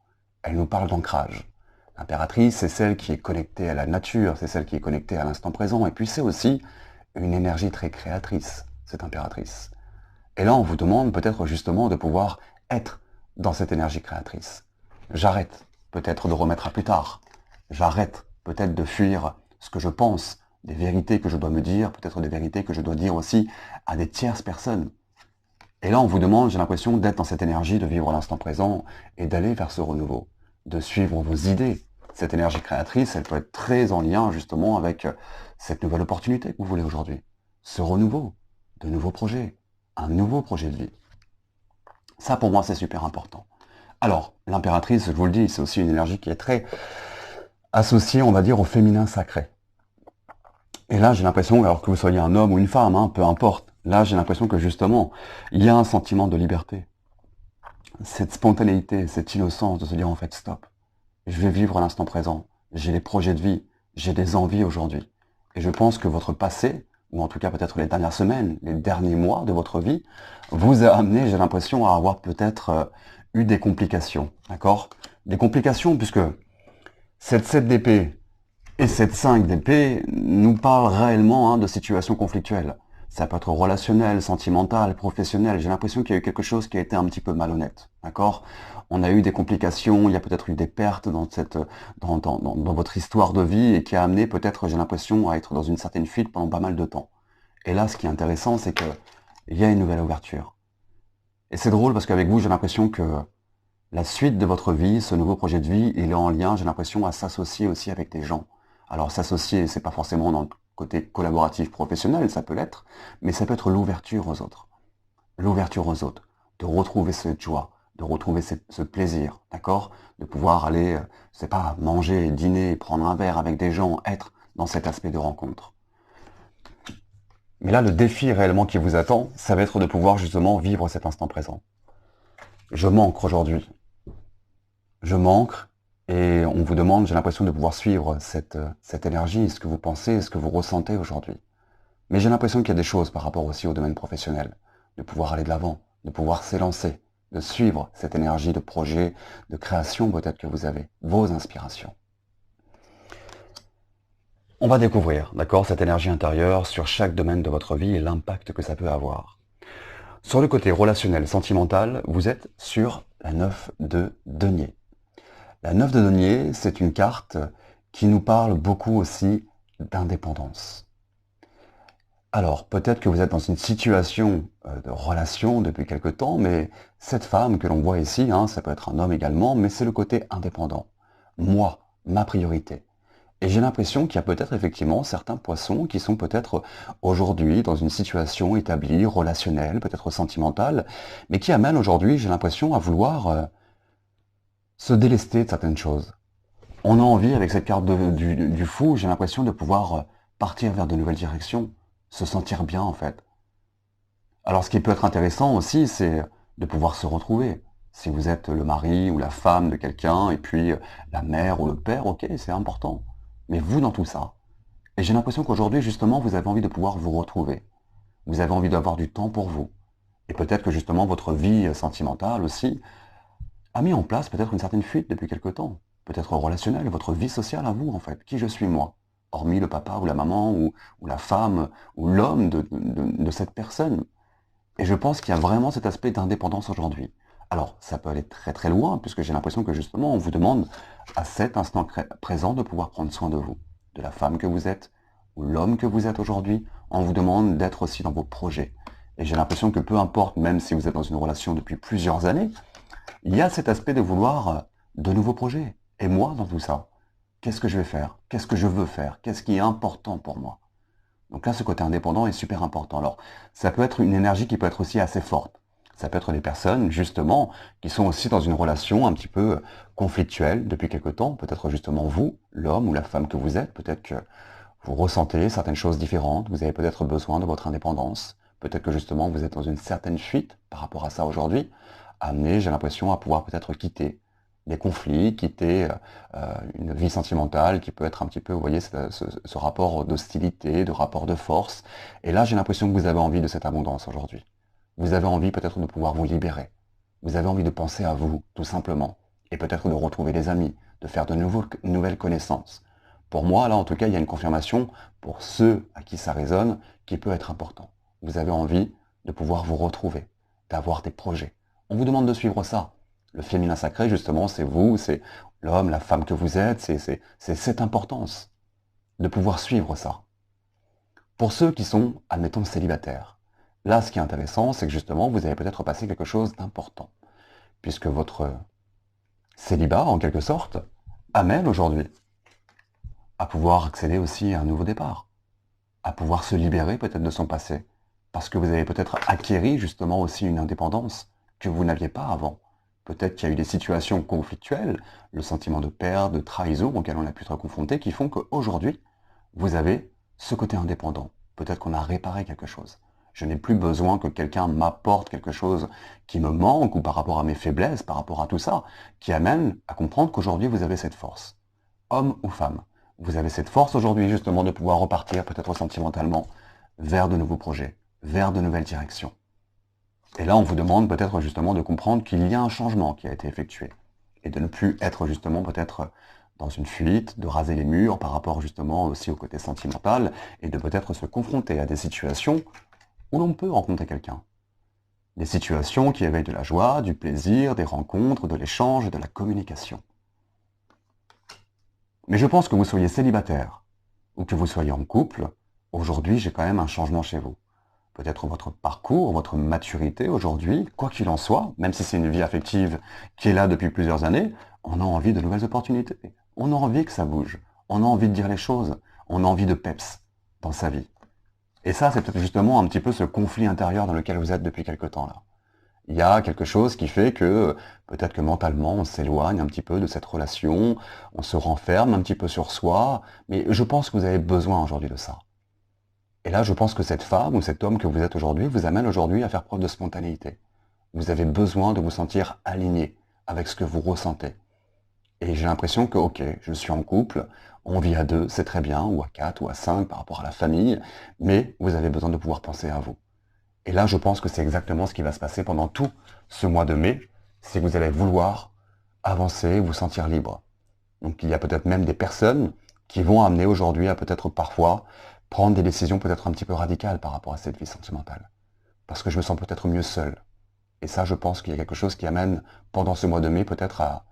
Elle nous parle d'ancrage. L'impératrice, c'est celle qui est connectée à la nature, c'est celle qui est connectée à l'instant présent, et puis c'est aussi une énergie très créatrice, cette impératrice. Et là, on vous demande peut-être justement de pouvoir être dans cette énergie créatrice. J'arrête peut-être de remettre à plus tard. J'arrête peut-être de fuir ce que je pense, des vérités que je dois me dire, peut-être des vérités que je dois dire aussi à des tierces personnes. Et là, on vous demande, j'ai l'impression, d'être dans cette énergie, de vivre l'instant présent et d'aller vers ce renouveau, de suivre vos idées. Cette énergie créatrice, elle peut être très en lien justement avec cette nouvelle opportunité que vous voulez aujourd'hui. Ce renouveau, de nouveaux projets, un nouveau projet de vie. Ça, pour moi, c'est super important. Alors, l'impératrice, je vous le dis, c'est aussi une énergie qui est très associée, on va dire, au féminin sacré. Et là, j'ai l'impression, alors que vous soyez un homme ou une femme, hein, peu importe, là, j'ai l'impression que justement, il y a un sentiment de liberté. Cette spontanéité, cette innocence de se dire en fait, stop, je vais vivre l'instant présent, j'ai des projets de vie, j'ai des envies aujourd'hui. Et je pense que votre passé, ou en tout cas peut-être les dernières semaines, les derniers mois de votre vie, vous a amené, j'ai l'impression, à avoir peut-être eu des complications, d'accord? Des complications puisque cette 7 d'épée et cette 5 d'épée nous parlent réellement de situations conflictuelles. Ça peut être relationnel, sentimental, professionnel. J'ai l'impression qu'il y a eu quelque chose qui a été un petit peu malhonnête, d'accord? On a eu des complications, il y a peut-être eu des pertes dans votre histoire de vie et qui a amené peut-être, j'ai l'impression, à être dans une certaine fuite pendant pas mal de temps. Et là, ce qui est intéressant, c'est que il y a une nouvelle ouverture. Et c'est drôle parce qu'avec vous, j'ai l'impression que la suite de votre vie, ce nouveau projet de vie, il est en lien, j'ai l'impression, à s'associer aussi avec des gens. Alors s'associer, c'est pas forcément dans le côté collaboratif professionnel, ça peut l'être, mais ça peut être l'ouverture aux autres. L'ouverture aux autres, de retrouver cette joie, de retrouver ce plaisir, d'accord? De pouvoir aller, je sais pas, manger, dîner, prendre un verre avec des gens, être dans cet aspect de rencontre. Mais là, le défi réellement qui vous attend, ça va être de pouvoir justement vivre cet instant présent. Je manque aujourd'hui. Je manque et on vous demande, j'ai l'impression de pouvoir suivre cette énergie, ce que vous pensez, ce que vous ressentez aujourd'hui. Mais j'ai l'impression qu'il y a des choses par rapport aussi au domaine professionnel, de pouvoir aller de l'avant, de pouvoir s'élancer, de suivre cette énergie de projet, de création peut-être que vous avez, vos inspirations. On va découvrir, d'accord, cette énergie intérieure sur chaque domaine de votre vie et l'impact que ça peut avoir. Sur le côté relationnel, sentimental, vous êtes sur la 9 de denier. La 9 de denier, c'est une carte qui nous parle beaucoup aussi d'indépendance. Alors, peut-être que vous êtes dans une situation de relation depuis quelque temps, mais cette femme que l'on voit ici, ça peut être un homme également, mais c'est le côté indépendant. Moi, ma priorité. Et j'ai l'impression qu'il y a peut-être effectivement certains poissons qui sont peut-être aujourd'hui dans une situation établie, relationnelle, peut-être sentimentale, mais qui amènent aujourd'hui, j'ai l'impression, à vouloir se délester de certaines choses. On a envie, avec cette carte du fou, j'ai l'impression de pouvoir partir vers de nouvelles directions, se sentir bien en fait. Alors ce qui peut être intéressant aussi, c'est de pouvoir se retrouver. Si vous êtes le mari ou la femme de quelqu'un, et puis la mère ou le père, ok, c'est important. Mais vous dans tout ça. Et j'ai l'impression qu'aujourd'hui, justement, vous avez envie de pouvoir vous retrouver. Vous avez envie d'avoir du temps pour vous. Et peut-être que justement, votre vie sentimentale aussi a mis en place peut-être une certaine fuite depuis quelque temps. Peut-être relationnelle, votre vie sociale à vous, en fait. Qui je suis moi? Hormis le papa ou la maman ou la femme ou l'homme de cette personne. Et je pense qu'il y a vraiment cet aspect d'indépendance aujourd'hui. Alors, ça peut aller très très loin, puisque j'ai l'impression que justement, on vous demande à cet instant présent de pouvoir prendre soin de vous, de la femme que vous êtes, ou l'homme que vous êtes aujourd'hui. On vous demande d'être aussi dans vos projets. Et j'ai l'impression que peu importe, même si vous êtes dans une relation depuis plusieurs années, il y a cet aspect de vouloir de nouveaux projets. Et moi, dans tout ça, qu'est-ce que je vais faire? Qu'est-ce que je veux faire? Qu'est-ce qui est important pour moi? Donc là, ce côté indépendant est super important. Alors, ça peut être une énergie qui peut être aussi assez forte. Ça peut être des personnes, justement, qui sont aussi dans une relation un petit peu conflictuelle depuis quelque temps. Peut-être justement vous, l'homme ou la femme que vous êtes, peut-être que vous ressentez certaines choses différentes, vous avez peut-être besoin de votre indépendance. Peut-être que justement vous êtes dans une certaine fuite par rapport à ça aujourd'hui, amené, j'ai l'impression, à pouvoir peut-être quitter des conflits, quitter une vie sentimentale qui peut être un petit peu, vous voyez, ce rapport d'hostilité, de rapport de force. Et là, j'ai l'impression que vous avez envie de cette abondance aujourd'hui. Vous avez envie peut-être de pouvoir vous libérer. Vous avez envie de penser à vous, tout simplement. Et peut-être de retrouver des amis, de faire de nouvelles connaissances. Pour moi, là, en tout cas, il y a une confirmation pour ceux à qui ça résonne qui peut être important. Vous avez envie de pouvoir vous retrouver, d'avoir des projets. On vous demande de suivre ça. Le féminin sacré, justement, c'est vous, c'est l'homme, la femme que vous êtes, c'est cette importance de pouvoir suivre ça. Pour ceux qui sont, admettons, célibataires, là, ce qui est intéressant, c'est que justement, vous avez peut-être passé quelque chose d'important, puisque votre célibat, en quelque sorte, amène aujourd'hui à pouvoir accéder aussi à un nouveau départ, à pouvoir se libérer peut-être de son passé, parce que vous avez peut-être acquéri justement aussi une indépendance que vous n'aviez pas avant. Peut-être qu'il y a eu des situations conflictuelles, le sentiment de perte, de trahison auquel on a pu être confronté, qui font qu'aujourd'hui, vous avez ce côté indépendant. Peut-être qu'on a réparé quelque chose. Je n'ai plus besoin que quelqu'un m'apporte quelque chose qui me manque ou par rapport à mes faiblesses, par rapport à tout ça, qui amène à comprendre qu'aujourd'hui vous avez cette force. Homme ou femme, vous avez cette force aujourd'hui justement de pouvoir repartir peut-être sentimentalement vers de nouveaux projets, vers de nouvelles directions. Et là, on vous demande peut-être justement de comprendre qu'il y a un changement qui a été effectué et de ne plus être justement peut-être dans une fuite, de raser les murs par rapport justement aussi au côté sentimental et de peut-être se confronter à des situations où l'on peut rencontrer quelqu'un. Des situations qui éveillent de la joie, du plaisir, des rencontres, de l'échange et de la communication. Mais je pense que vous soyez célibataire ou que vous soyez en couple, aujourd'hui j'ai quand même un changement chez vous. Peut-être votre parcours, votre maturité aujourd'hui, quoi qu'il en soit, même si c'est une vie affective qui est là depuis plusieurs années, on a envie de nouvelles opportunités. On a envie que ça bouge. On a envie de dire les choses. On a envie de peps dans sa vie. Et ça, c'est peut-être justement un petit peu ce conflit intérieur dans lequel vous êtes depuis quelque temps là. Il y a quelque chose qui fait que peut-être que mentalement on s'éloigne un petit peu de cette relation, on se renferme un petit peu sur soi, mais je pense que vous avez besoin aujourd'hui de ça. Et là, je pense que cette femme ou cet homme que vous êtes aujourd'hui vous amène aujourd'hui à faire preuve de spontanéité. Vous avez besoin de vous sentir aligné avec ce que vous ressentez. Et j'ai l'impression que, ok, je suis en couple, on vit à deux, c'est très bien, ou à quatre, ou à cinq par rapport à la famille, mais vous avez besoin de pouvoir penser à vous. Et là, je pense que c'est exactement ce qui va se passer pendant tout ce mois de mai, c'est que vous allez vouloir avancer, vous sentir libre. Donc il y a peut-être même des personnes qui vont amener aujourd'hui à peut-être parfois prendre des décisions peut-être un petit peu radicales par rapport à cette vie sentimentale. Parce que je me sens peut-être mieux seul. Et ça, je pense qu'il y a quelque chose qui amène, pendant ce mois de mai, peut-être à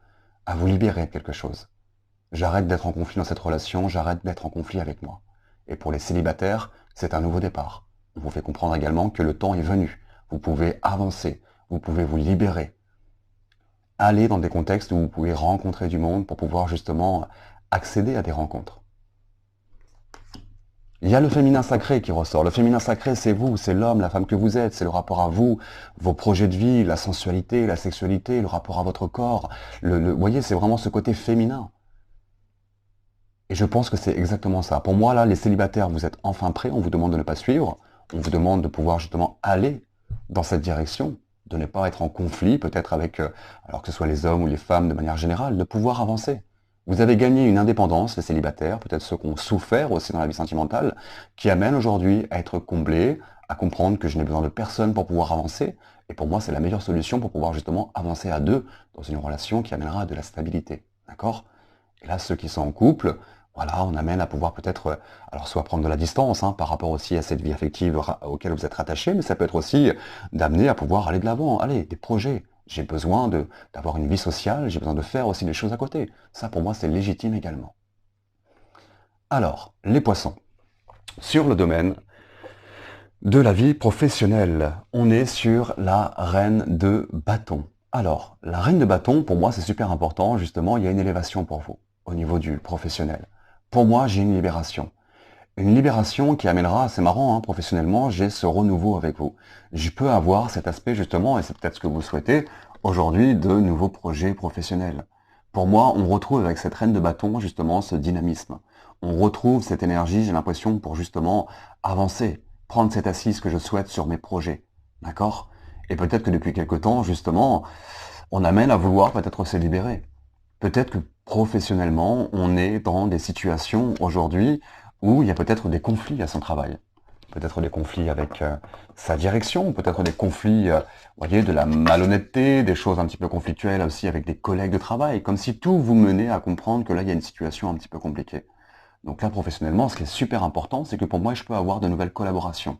vous libérer de quelque chose. J'arrête d'être en conflit dans cette relation, j'arrête d'être en conflit avec moi. Et pour les célibataires, c'est un nouveau départ. On vous fait comprendre également que le temps est venu. Vous pouvez avancer, vous pouvez vous libérer. Aller dans des contextes où vous pouvez rencontrer du monde pour pouvoir justement accéder à des rencontres. Il y a le féminin sacré qui ressort. Le féminin sacré, c'est vous, c'est l'homme, la femme que vous êtes, c'est le rapport à vous, vos projets de vie, la sensualité, la sexualité, le rapport à votre corps. Vous voyez, c'est vraiment ce côté féminin. Et je pense que c'est exactement ça. Pour moi, là, les célibataires, vous êtes enfin prêts, on vous demande de ne pas suivre, on vous demande de pouvoir justement aller dans cette direction, de ne pas être en conflit peut-être avec, alors que ce soit les hommes ou les femmes de manière générale, de pouvoir avancer. Vous avez gagné une indépendance, les célibataires, peut-être ceux qui ont souffert aussi dans la vie sentimentale, qui amènent aujourd'hui à être comblés, à comprendre que je n'ai besoin de personne pour pouvoir avancer. Et pour moi, c'est la meilleure solution pour pouvoir justement avancer à deux dans une relation qui amènera de la stabilité. D'accord? Et là, ceux qui sont en couple, voilà, on amène à pouvoir peut-être, alors soit prendre de la distance par rapport aussi à cette vie affective auquel vous êtes rattaché, mais ça peut être aussi d'amener à pouvoir aller de l'avant. Allez, des projets. J'ai besoin d'avoir une vie sociale, j'ai besoin de faire aussi des choses à côté. Ça, pour moi, c'est légitime également. Alors, les poissons. Sur le domaine de la vie professionnelle, on est sur la reine de bâton. Alors, la reine de bâton, pour moi, c'est super important. Justement, il y a une élévation pour vous au niveau du professionnel. Pour moi, j'ai une libération. Une libération qui amènera, c'est marrant, professionnellement, j'ai ce renouveau avec vous. Je peux avoir cet aspect justement, et c'est peut-être ce que vous souhaitez, aujourd'hui, de nouveaux projets professionnels. Pour moi, on retrouve avec cette reine de bâton, justement, ce dynamisme. On retrouve cette énergie, j'ai l'impression, pour justement avancer, prendre cette assise que je souhaite sur mes projets. D'accord? Et peut-être que depuis quelque temps, justement, on amène à vouloir peut-être se libérer. Peut-être que professionnellement, on est dans des situations aujourd'hui où il y a peut-être des conflits à son travail. Peut-être des conflits avec sa direction, peut-être des conflits, voyez, de la malhonnêteté, des choses un petit peu conflictuelles aussi avec des collègues de travail, comme si tout vous menait à comprendre que là, il y a une situation un petit peu compliquée. Donc là, professionnellement, ce qui est super important, c'est que pour moi, je peux avoir de nouvelles collaborations,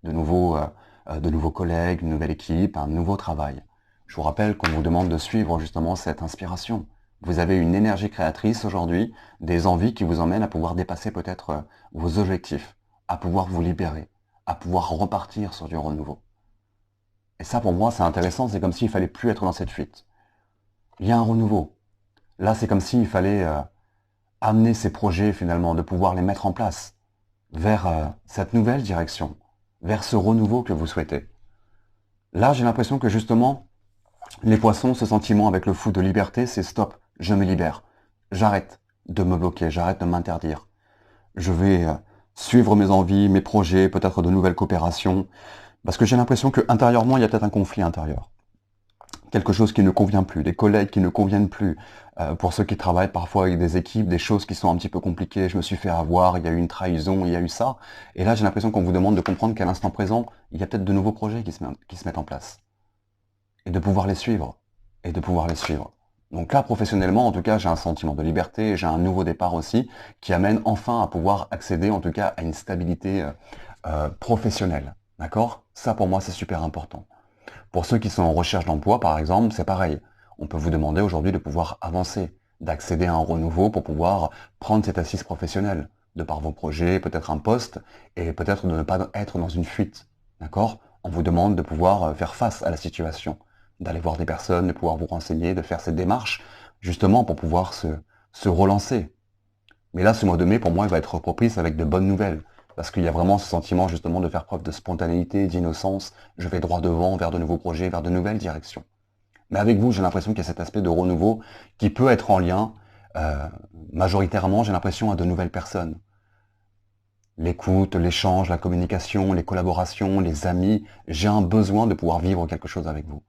de nouveaux collègues, une nouvelle équipe, un nouveau travail. Je vous rappelle qu'on vous demande de suivre justement cette inspiration. Vous avez une énergie créatrice aujourd'hui, des envies qui vous emmènent à pouvoir dépasser peut-être vos objectifs, à pouvoir vous libérer, à pouvoir repartir sur du renouveau. Et ça, pour moi, c'est intéressant, c'est comme s'il fallait plus être dans cette fuite. Il y a un renouveau. Là, c'est comme s'il fallait amener ces projets, finalement, de pouvoir les mettre en place vers cette nouvelle direction, vers ce renouveau que vous souhaitez. Là, j'ai l'impression que justement, les poissons, ce sentiment avec le fou de liberté, c'est stop, je me libère. J'arrête de me bloquer, j'arrête de m'interdire. Je vais suivre mes envies, mes projets, peut-être de nouvelles coopérations, parce que j'ai l'impression qu'intérieurement, il y a peut-être un conflit intérieur. Quelque chose qui ne convient plus, des collègues qui ne conviennent plus. Pour ceux qui travaillent parfois avec des équipes, des choses qui sont un petit peu compliquées, je me suis fait avoir, il y a eu une trahison, il y a eu ça. Et là, j'ai l'impression qu'on vous demande de comprendre qu'à l'instant présent, il y a peut-être de nouveaux projets qui se mettent en place. Et de pouvoir les suivre. Et de pouvoir les suivre. Donc là, professionnellement, en tout cas, j'ai un sentiment de liberté, j'ai un nouveau départ aussi, qui amène enfin à pouvoir accéder, en tout cas, à une stabilité professionnelle. D'accord? Ça, pour moi, c'est super important. Pour ceux qui sont en recherche d'emploi, par exemple, c'est pareil. On peut vous demander aujourd'hui de pouvoir avancer, d'accéder à un renouveau pour pouvoir prendre cette assise professionnelle, de par vos projets, peut-être un poste, et peut-être de ne pas être dans une fuite. D'accord? On vous demande de pouvoir faire face à la situation, d'aller voir des personnes, de pouvoir vous renseigner, de faire cette démarche, justement pour pouvoir se relancer. Mais là, ce mois de mai, pour moi, il va être propice avec de bonnes nouvelles. Parce qu'il y a vraiment ce sentiment justement de faire preuve de spontanéité, d'innocence. Je vais droit devant, vers de nouveaux projets, vers de nouvelles directions. Mais avec vous, j'ai l'impression qu'il y a cet aspect de renouveau qui peut être en lien, majoritairement, j'ai l'impression, à de nouvelles personnes. L'écoute, l'échange, la communication, les collaborations, les amis. J'ai un besoin de pouvoir vivre quelque chose avec vous.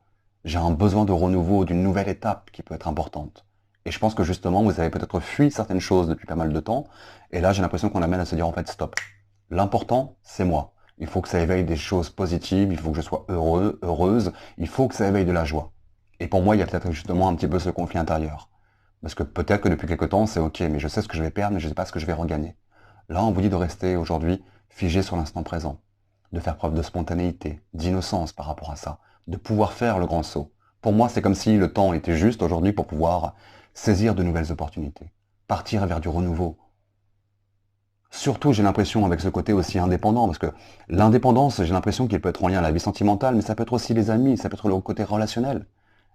J'ai un besoin de renouveau, d'une nouvelle étape qui peut être importante. Et je pense que justement, vous avez peut-être fui certaines choses depuis pas mal de temps. Et là, j'ai l'impression qu'on amène à se dire en fait, stop. L'important, c'est moi. Il faut que ça éveille des choses positives, il faut que je sois heureux, heureuse, il faut que ça éveille de la joie. Et pour moi, il y a peut-être justement un petit peu ce conflit intérieur. Parce que peut-être que depuis quelque temps, c'est ok, mais je sais ce que je vais perdre, mais je ne sais pas ce que je vais regagner. Là, on vous dit de rester aujourd'hui figé sur l'instant présent, de faire preuve de spontanéité, d'innocence par rapport à ça, de pouvoir faire le grand saut. Pour moi, c'est comme si le temps était juste aujourd'hui pour pouvoir saisir de nouvelles opportunités, partir vers du renouveau. Surtout, j'ai l'impression, avec ce côté aussi indépendant, parce que l'indépendance, j'ai l'impression qu'il peut être en lien à la vie sentimentale, mais ça peut être aussi les amis, ça peut être le côté relationnel.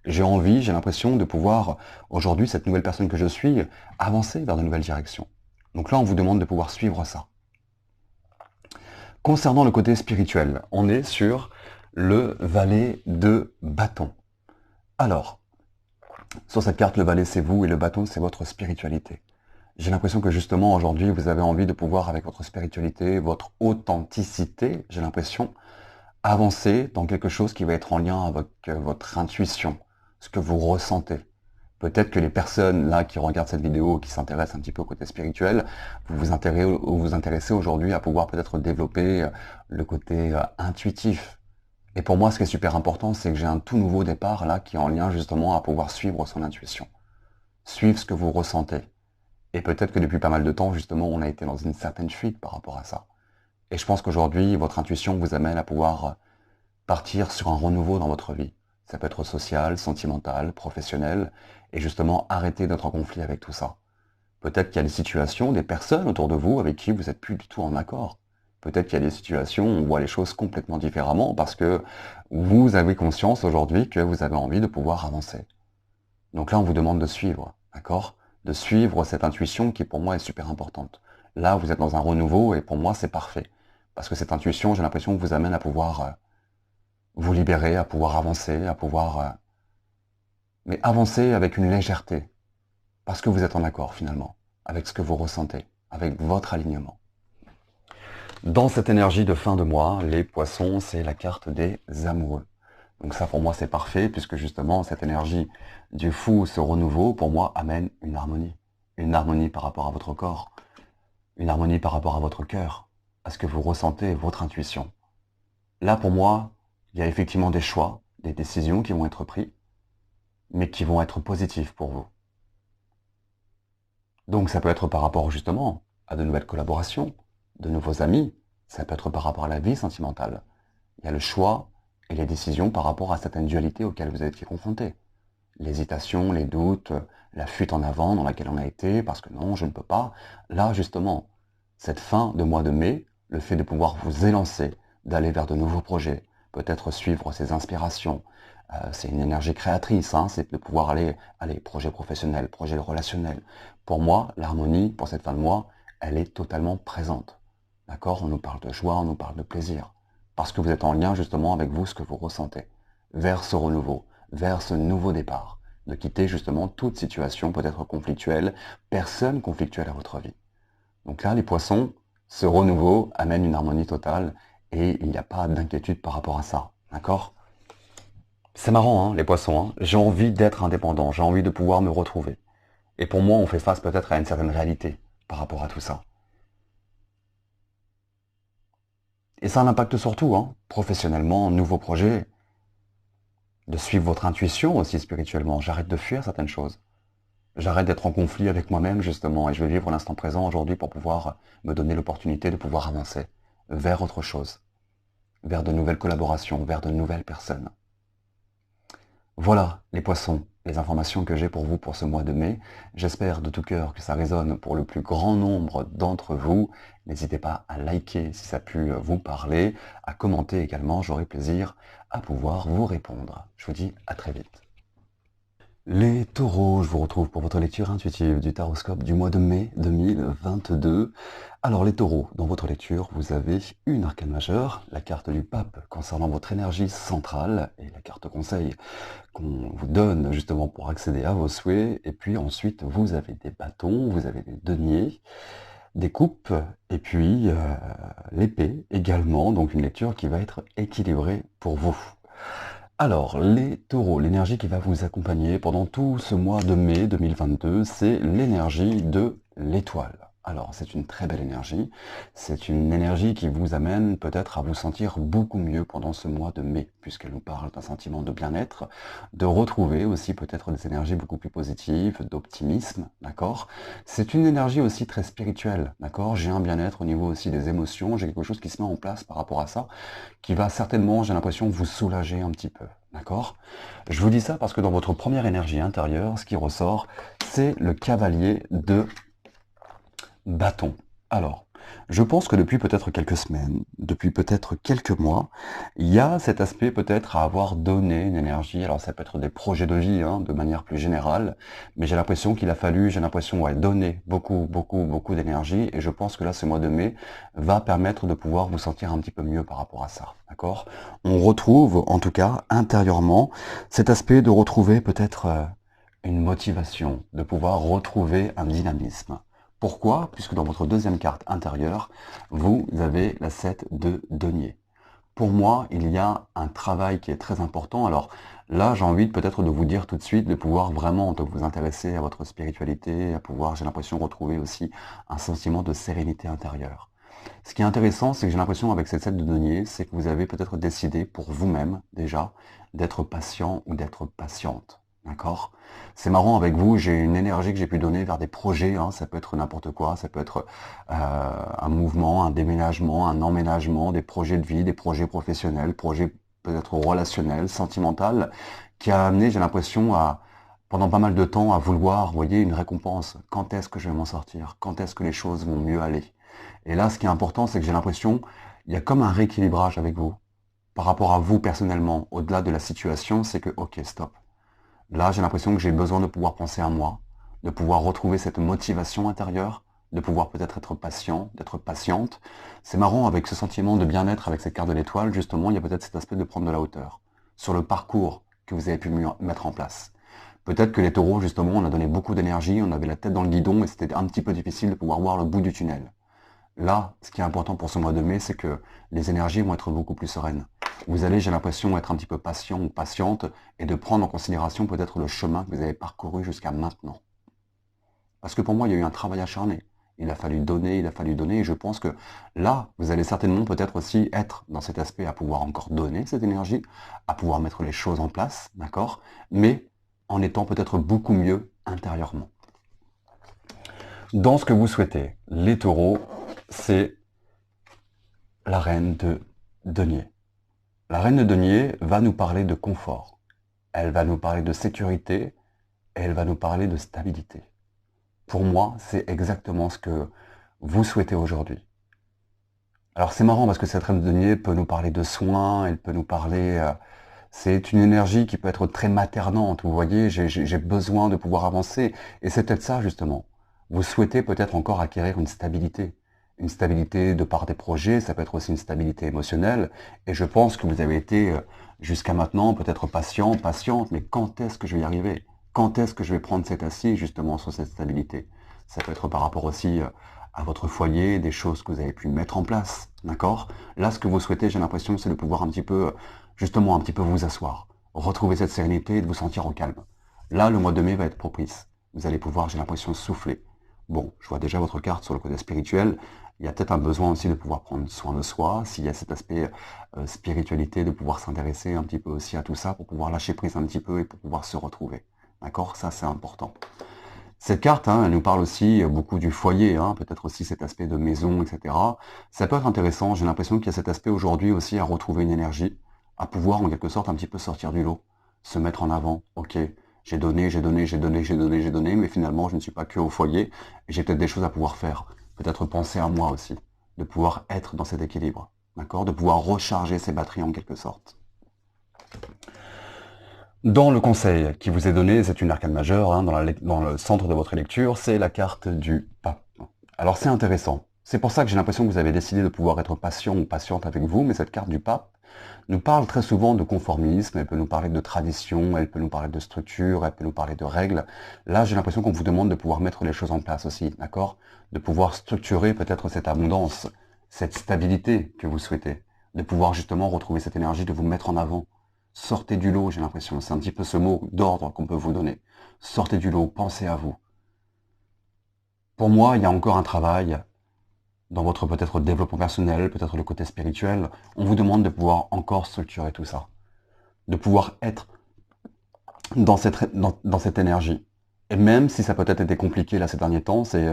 J'ai envie, j'ai l'impression de pouvoir, aujourd'hui, cette nouvelle personne que je suis, avancer vers de nouvelles directions. Donc là, on vous demande de pouvoir suivre ça. Concernant le côté spirituel, on est sur le valet de bâton. Alors, sur cette carte, le valet, c'est vous et le bâton, c'est votre spiritualité. J'ai l'impression que justement, aujourd'hui, vous avez envie de pouvoir, avec votre spiritualité, votre authenticité, j'ai l'impression, Avancez dans quelque chose qui va être en lien avec votre intuition, ce que vous ressentez. Peut-être que les personnes là qui regardent cette vidéo, qui s'intéressent un petit peu au côté spirituel, vous intéressez aujourd'hui à pouvoir peut-être développer le côté intuitif. Et pour moi, ce qui est super important, c'est que j'ai un tout nouveau départ là qui est en lien justement à pouvoir suivre son intuition. Suivre ce que vous ressentez. Et peut-être que depuis pas mal de temps, justement, on a été dans une certaine fuite par rapport à ça. Et je pense qu'aujourd'hui, votre intuition vous amène à pouvoir partir sur un renouveau dans votre vie. Ça peut être social, sentimental, professionnel, et justement arrêter d'être en conflit avec tout ça. Peut-être qu'il y a des situations, des personnes autour de vous avec qui vous n'êtes plus du tout en accord. Peut-être qu'il y a des situations où on voit les choses complètement différemment parce que vous avez conscience aujourd'hui que vous avez envie de pouvoir avancer. Donc là, on vous demande de suivre, d'accord? De suivre cette intuition qui pour moi est super importante. Là, vous êtes dans un renouveau et pour moi, c'est parfait. Parce que cette intuition, j'ai l'impression, vous amène à pouvoir vous libérer, à pouvoir avancer, à pouvoir... mais avancer avec une légèreté. Parce que vous êtes en accord finalement, avec ce que vous ressentez, avec votre alignement. Dans cette énergie de fin de mois, les poissons, c'est la carte des amoureux. Donc ça pour moi c'est parfait, puisque justement cette énergie du fou, ce renouveau, pour moi amène une harmonie. Une harmonie par rapport à votre corps, une harmonie par rapport à votre cœur, à ce que vous ressentez, votre intuition. Là pour moi, il y a effectivement des choix, des décisions qui vont être prises, mais qui vont être positifs pour vous. Donc ça peut être par rapport justement à de nouvelles collaborations, de nouveaux amis, ça peut être par rapport à la vie sentimentale. Il y a le choix et les décisions par rapport à certaines dualités auxquelles vous êtes confrontés. L'hésitation, les doutes, la fuite en avant dans laquelle on a été, parce que non, je ne peux pas. Là, justement, cette fin de mois de mai, le fait de pouvoir vous élancer, d'aller vers de nouveaux projets, peut-être suivre ses inspirations, c'est une énergie créatrice, hein, c'est de pouvoir aller, projet professionnel, projet relationnel. Pour moi, l'harmonie, pour cette fin de mois, elle est totalement présente. D'accord? On nous parle de joie, on nous parle de plaisir. Parce que vous êtes en lien justement avec vous, ce que vous ressentez. Vers ce renouveau, vers ce nouveau départ. De quitter justement toute situation peut-être conflictuelle, personne conflictuelle à votre vie. Donc là, les poissons, ce renouveau amène une harmonie totale et il n'y a pas d'inquiétude par rapport à ça. D'accord? C'est marrant, hein, les poissons. Hein. J'ai envie d'être indépendant, j'ai envie de pouvoir me retrouver. Et pour moi, on fait face peut-être à une certaine réalité par rapport à tout ça. Et ça a un impact sur tout, hein, professionnellement, nouveaux projets, de suivre votre intuition aussi spirituellement. J'arrête de fuir certaines choses. J'arrête d'être en conflit avec moi-même, justement, et je vais vivre l'instant présent aujourd'hui pour pouvoir me donner l'opportunité de pouvoir avancer vers autre chose, vers de nouvelles collaborations, vers de nouvelles personnes. Voilà, les poissons, les informations que j'ai pour vous pour ce mois de mai. J'espère de tout cœur que ça résonne pour le plus grand nombre d'entre vous. N'hésitez pas à liker si ça a pu vous parler, à commenter également, j'aurai plaisir à pouvoir vous répondre. Je vous dis à très vite. Les taureaux, je vous retrouve pour votre lecture intuitive du taroscope du mois de mai 2022. Alors les taureaux, dans votre lecture, vous avez une arcane majeure, la carte du pape concernant votre énergie centrale et la carte conseil qu'on vous donne justement pour accéder à vos souhaits. Et puis ensuite, vous avez des bâtons, vous avez des deniers, des coupes et puis l'épée également. Donc une lecture qui va être équilibrée pour vous. Alors, les taureaux, l'énergie qui va vous accompagner pendant tout ce mois de mai 2022, c'est l'énergie de l'étoile. Alors, c'est une très belle énergie. C'est une énergie qui vous amène peut-être à vous sentir beaucoup mieux pendant ce mois de mai, puisqu'elle nous parle d'un sentiment de bien-être, de retrouver aussi peut-être des énergies beaucoup plus positives, d'optimisme, d'accord? C'est une énergie aussi très spirituelle, d'accord? J'ai un bien-être au niveau aussi des émotions, j'ai quelque chose qui se met en place par rapport à ça, qui va certainement, j'ai l'impression, vous soulager un petit peu, d'accord? Je vous dis ça parce que dans votre première énergie intérieure, ce qui ressort, c'est le cavalier de bâton. Alors, je pense que depuis peut-être quelques semaines, depuis peut-être quelques mois, il y a cet aspect peut-être à avoir donné une énergie. Alors ça peut être des projets de vie, hein, de manière plus générale, mais j'ai l'impression qu'il a fallu, ouais, donner beaucoup d'énergie. Et je pense que là, ce mois de mai va permettre de pouvoir vous sentir un petit peu mieux par rapport à ça. D'accord? On retrouve, en tout cas, intérieurement, cet aspect de retrouver peut-être une motivation, de pouvoir retrouver un dynamisme. Pourquoi? Puisque dans votre deuxième carte intérieure, vous avez la 7 de denier. Pour moi, il y a un travail qui est très important. Alors là, j'ai envie peut-être de vous dire tout de suite, de pouvoir vraiment vous intéresser à votre spiritualité, à pouvoir, j'ai l'impression, retrouver aussi un sentiment de sérénité intérieure. Ce qui est intéressant, c'est que j'ai l'impression avec cette 7 de denier, c'est que vous avez peut-être décidé pour vous-même déjà d'être patient ou d'être patiente. D'accord? C'est marrant avec vous, j'ai une énergie que j'ai pu donner vers des projets, hein, ça peut être n'importe quoi, ça peut être un mouvement, un déménagement, un emménagement, des projets de vie, des projets professionnels, projets peut-être relationnels, sentimentaux, qui a amené, j'ai l'impression, pendant pas mal de temps, à vouloir, vous voyez, une récompense. Quand est-ce que je vais m'en sortir? Quand est-ce que les choses vont mieux aller? Et là, ce qui est important, c'est que j'ai l'impression, il y a comme un rééquilibrage avec vous. Par rapport à vous personnellement, au-delà de la situation, c'est que, ok, stop. Là, j'ai l'impression que j'ai besoin de pouvoir penser à moi, de pouvoir retrouver cette motivation intérieure, de pouvoir peut-être être patient, d'être patiente. C'est marrant, avec ce sentiment de bien-être, avec cette carte de l'étoile, justement, il y a peut-être cet aspect de prendre de la hauteur sur le parcours que vous avez pu mettre en place. Peut-être que les taureaux, justement, on a donné beaucoup d'énergie, on avait la tête dans le guidon et c'était un petit peu difficile de pouvoir voir le bout du tunnel. Là, ce qui est important pour ce mois de mai, c'est que les énergies vont être beaucoup plus sereines. Vous allez, j'ai l'impression, être un petit peu patient ou patiente et de prendre en considération peut-être le chemin que vous avez parcouru jusqu'à maintenant. Parce que pour moi, il y a eu un travail acharné. Il a fallu donner, et je pense que là, vous allez certainement peut-être aussi être dans cet aspect à pouvoir encore donner cette énergie, à pouvoir mettre les choses en place, d'accord? Mais en étant peut-être beaucoup mieux intérieurement. Dans ce que vous souhaitez, les taureaux, c'est la reine de denier. La reine de denier va nous parler de confort, elle va nous parler de sécurité, et elle va nous parler de stabilité. Pour moi, c'est exactement ce que vous souhaitez aujourd'hui. Alors c'est marrant parce que cette reine de denier peut nous parler de soins, elle peut nous parler... c'est une énergie qui peut être très maternante, vous voyez, j'ai besoin de pouvoir avancer. Et c'est peut-être ça justement. Vous souhaitez peut-être encore acquérir une stabilité. Une stabilité de par des projets, ça peut être aussi une stabilité émotionnelle. Et je pense que vous avez été jusqu'à maintenant peut-être patient, patiente, mais quand est-ce que je vais y arriver? Quand est-ce que je vais prendre cette assise justement sur cette stabilité? Ça peut être par rapport aussi à votre foyer, des choses que vous avez pu mettre en place, d'accord? Là, ce que vous souhaitez, j'ai l'impression, c'est de pouvoir un petit peu, justement, un petit peu vous asseoir, retrouver cette sérénité et de vous sentir au calme. Là, le mois de mai va être propice. Vous allez pouvoir, j'ai l'impression, souffler. Bon, je vois déjà votre carte sur le côté spirituel. Il y a peut-être un besoin aussi de pouvoir prendre soin de soi, s'il y a cet aspect spiritualité, de pouvoir s'intéresser un petit peu aussi à tout ça, pour pouvoir lâcher prise un petit peu et pour pouvoir se retrouver. D'accord? Ça, c'est important. Cette carte, hein, elle nous parle aussi beaucoup du foyer, hein, peut-être aussi cet aspect de maison, etc. Ça peut être intéressant, j'ai l'impression qu'il y a cet aspect aujourd'hui aussi à retrouver une énergie, à pouvoir en quelque sorte un petit peu sortir du lot, se mettre en avant. Ok, j'ai donné, j'ai donné, j'ai donné, j'ai donné, j'ai donné, mais finalement je ne suis pas que au foyer, et j'ai peut-être des choses à pouvoir faire. Peut-être penser à moi aussi, de pouvoir être dans cet équilibre, d'accord, de pouvoir recharger ses batteries en quelque sorte. Dans le conseil qui vous est donné, c'est une arcane majeure, hein, dans le centre de votre lecture, c'est la carte du pape. Alors c'est intéressant. C'est pour ça que j'ai l'impression que vous avez décidé de pouvoir être patient ou patiente avec vous, mais cette carte du pape nous parle très souvent de conformisme, elle peut nous parler de tradition, elle peut nous parler de structure, elle peut nous parler de règles. Là, j'ai l'impression qu'on vous demande de pouvoir mettre les choses en place aussi, d'accord? De pouvoir structurer peut-être cette abondance, cette stabilité que vous souhaitez, de pouvoir justement retrouver cette énergie, de vous mettre en avant. Sortez du lot, j'ai l'impression. C'est un petit peu ce mot d'ordre qu'on peut vous donner. Sortez du lot, pensez à vous. Pour moi, il y a encore un travail dans votre peut-être développement personnel, peut-être le côté spirituel. On vous demande de pouvoir encore structurer tout ça. De pouvoir être dans cette énergie. Et même si ça peut-être été compliqué là ces derniers temps, c'est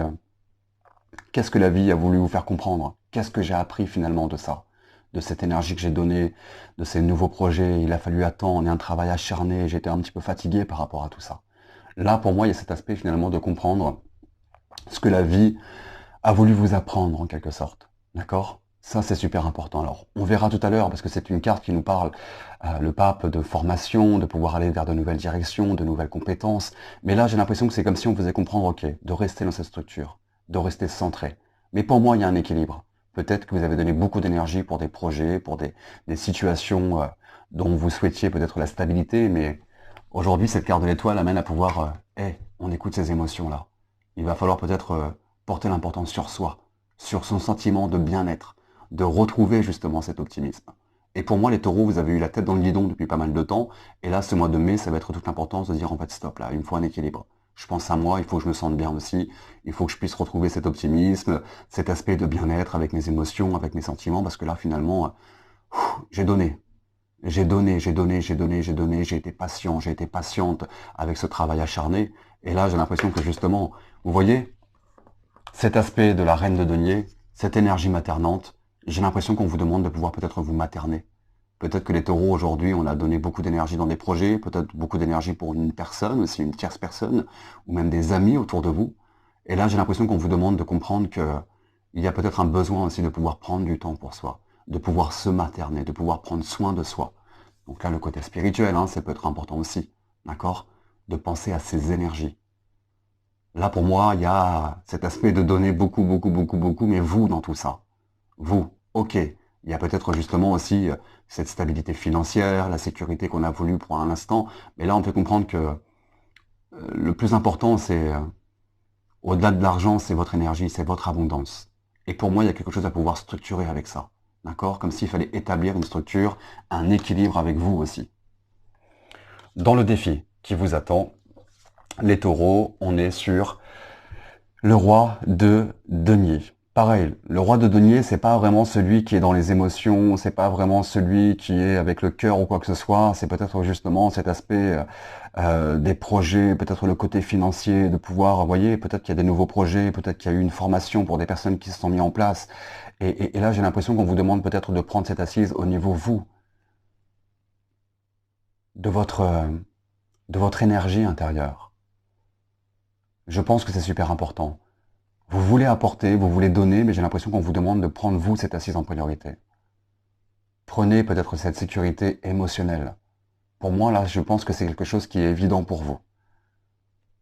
qu'est-ce que la vie a voulu vous faire comprendre? Qu'est-ce que j'ai appris finalement de ça? De cette énergie que j'ai donnée, de ces nouveaux projets, il a fallu attendre, et un travail acharné, j'étais un petit peu fatigué par rapport à tout ça. Là, pour moi, il y a cet aspect finalement de comprendre ce que la vie a voulu vous apprendre en quelque sorte. D'accord? Ça, c'est super important. Alors, on verra tout à l'heure, parce que c'est une carte qui nous parle, le pape, de formation, de pouvoir aller vers de nouvelles directions, de nouvelles compétences. Mais là, j'ai l'impression que c'est comme si on faisait comprendre, ok, de rester dans cette structure, de rester centré. Mais pour moi, il y a un équilibre. Peut-être que vous avez donné beaucoup d'énergie pour des projets, pour des situations dont vous souhaitiez peut-être la stabilité, mais aujourd'hui, cette carte de l'étoile amène à pouvoir, on écoute ces émotions-là. Il va falloir peut-être porter l'importance sur soi, sur son sentiment de bien-être, de retrouver justement cet optimisme. Et pour moi, les taureaux, vous avez eu la tête dans le guidon depuis pas mal de temps. Et là, ce mois de mai, ça va être toute l'importance de dire en fait stop là, il me faut un équilibre. Je pense à moi, il faut que je me sente bien aussi. Il faut que je puisse retrouver cet optimisme, cet aspect de bien-être avec mes émotions, avec mes sentiments, parce que là, finalement, j'ai donné. J'ai donné, j'ai donné, j'ai donné, j'ai donné, j'ai été patient, j'ai été patiente avec ce travail acharné. Et là, j'ai l'impression que justement, vous voyez, cet aspect de la reine de denier, cette énergie maternante, j'ai l'impression qu'on vous demande de pouvoir peut-être vous materner. Peut-être que les taureaux, aujourd'hui, on a donné beaucoup d'énergie dans des projets, peut-être beaucoup d'énergie pour une personne, aussi une tierce personne, ou même des amis autour de vous. Et là, j'ai l'impression qu'on vous demande de comprendre que il y a peut-être un besoin aussi de pouvoir prendre du temps pour soi, de pouvoir se materner, de pouvoir prendre soin de soi. Donc là, le côté spirituel, hein, ça peut être important aussi, d'accord? De penser à ces énergies. Là, pour moi, il y a cet aspect de donner beaucoup, beaucoup, beaucoup, beaucoup, mais vous dans tout ça. Vous, ok. Il y a peut-être justement aussi cette stabilité financière, la sécurité qu'on a voulu pour un instant, mais là, on peut comprendre que le plus important, c'est, au-delà de l'argent, c'est votre énergie, c'est votre abondance. Et pour moi, il y a quelque chose à pouvoir structurer avec ça. D'accord? Comme s'il fallait établir une structure, un équilibre avec vous aussi. Dans le défi qui vous attend, les taureaux, on est sur le roi de denier. Pareil, le roi de denier, c'est pas vraiment celui qui est dans les émotions, c'est pas vraiment celui qui est avec le cœur ou quoi que ce soit, c'est peut-être justement cet aspect des projets, peut-être le côté financier, de pouvoir, vous voyez, peut-être qu'il y a des nouveaux projets, peut-être qu'il y a eu une formation pour des personnes qui se sont mis en place. Et là, j'ai l'impression qu'on vous demande peut-être de prendre cette assise au niveau, vous, de votre énergie intérieure. Je pense que c'est super important. Vous voulez apporter, vous voulez donner, mais j'ai l'impression qu'on vous demande de prendre vous cette assise en priorité. Prenez peut-être cette sécurité émotionnelle. Pour moi, là, je pense que c'est quelque chose qui est évident pour vous.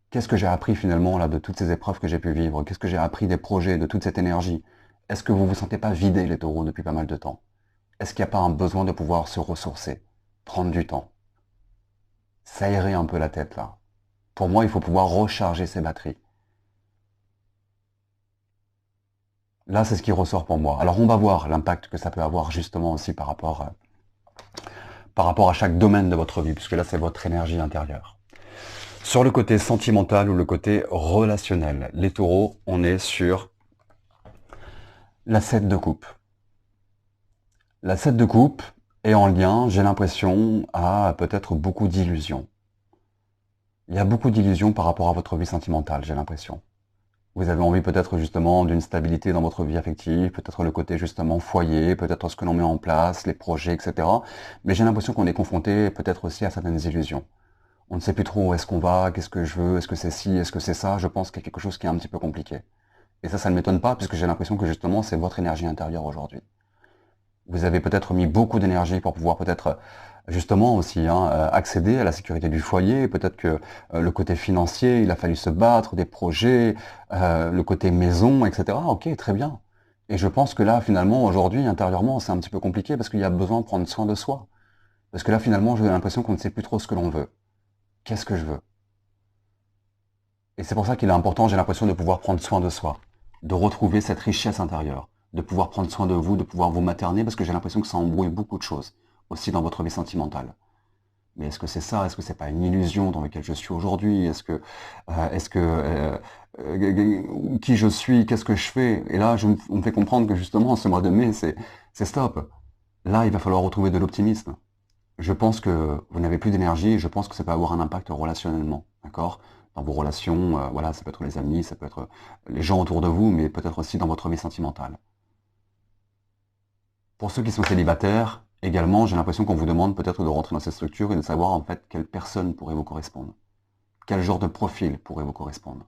Qu'est-ce que j'ai appris finalement là de toutes ces épreuves que j'ai pu vivre? Qu'est-ce que j'ai appris des projets, de toute cette énergie? Est-ce que vous vous sentez pas vidé, les taureaux, depuis pas mal de temps? Est-ce qu'il n'y a pas un besoin de pouvoir se ressourcer, prendre du temps, s'aérer un peu la tête là? Pour moi, il faut pouvoir recharger ses batteries. Là, c'est ce qui ressort pour moi. Alors, on va voir l'impact que ça peut avoir justement aussi par rapport à chaque domaine de votre vie, puisque là, c'est votre énergie intérieure. Sur le côté sentimental ou le côté relationnel, les taureaux, on est sur la 7 de coupe. La 7 de coupe est en lien, j'ai l'impression, à peut-être beaucoup d'illusions. Il y a beaucoup d'illusions par rapport à votre vie sentimentale, j'ai l'impression. Vous avez envie peut-être justement d'une stabilité dans votre vie affective, peut-être le côté justement foyer, peut-être ce que l'on met en place, les projets, etc. Mais j'ai l'impression qu'on est confronté peut-être aussi à certaines illusions. On ne sait plus trop où est-ce qu'on va, qu'est-ce que je veux, est-ce que c'est ci, est-ce que c'est ça. Je pense qu'il y a quelque chose qui est un petit peu compliqué. Et ça ne m'étonne pas puisque j'ai l'impression que justement c'est votre énergie intérieure aujourd'hui. Vous avez peut-être mis beaucoup d'énergie pour pouvoir peut-être justement aussi accéder à la sécurité du foyer. Peut-être que le côté financier, il a fallu se battre, des projets, le côté maison, etc. Ok, très bien. Et je pense que là, finalement, aujourd'hui, intérieurement, c'est un petit peu compliqué parce qu'il y a besoin de prendre soin de soi. Parce que là, finalement, j'ai l'impression qu'on ne sait plus trop ce que l'on veut. Qu'est-ce que je veux? Et c'est pour ça qu'il est important, j'ai l'impression, de pouvoir prendre soin de soi, de retrouver cette richesse intérieure, de pouvoir prendre soin de vous, de pouvoir vous materner, parce que j'ai l'impression que ça embrouille beaucoup de choses, aussi dans votre vie sentimentale. Mais est-ce que c'est ça? Est-ce que c'est pas une illusion dans laquelle je suis aujourd'hui? Qui je suis? Qu'est-ce que je fais? Et là, on me fait comprendre que justement, ce mois de mai, c'est stop. Là, il va falloir retrouver de l'optimisme. Je pense que vous n'avez plus d'énergie et je pense que ça peut avoir un impact relationnellement, d'accord? Dans vos relations, voilà, ça peut être les amis, ça peut être les gens autour de vous, mais peut-être aussi dans votre vie sentimentale. Pour ceux qui sont célibataires, également, j'ai l'impression qu'on vous demande peut-être de rentrer dans cette structure et de savoir en fait quelle personne pourrait vous correspondre. Quel genre de profil pourrait vous correspondre.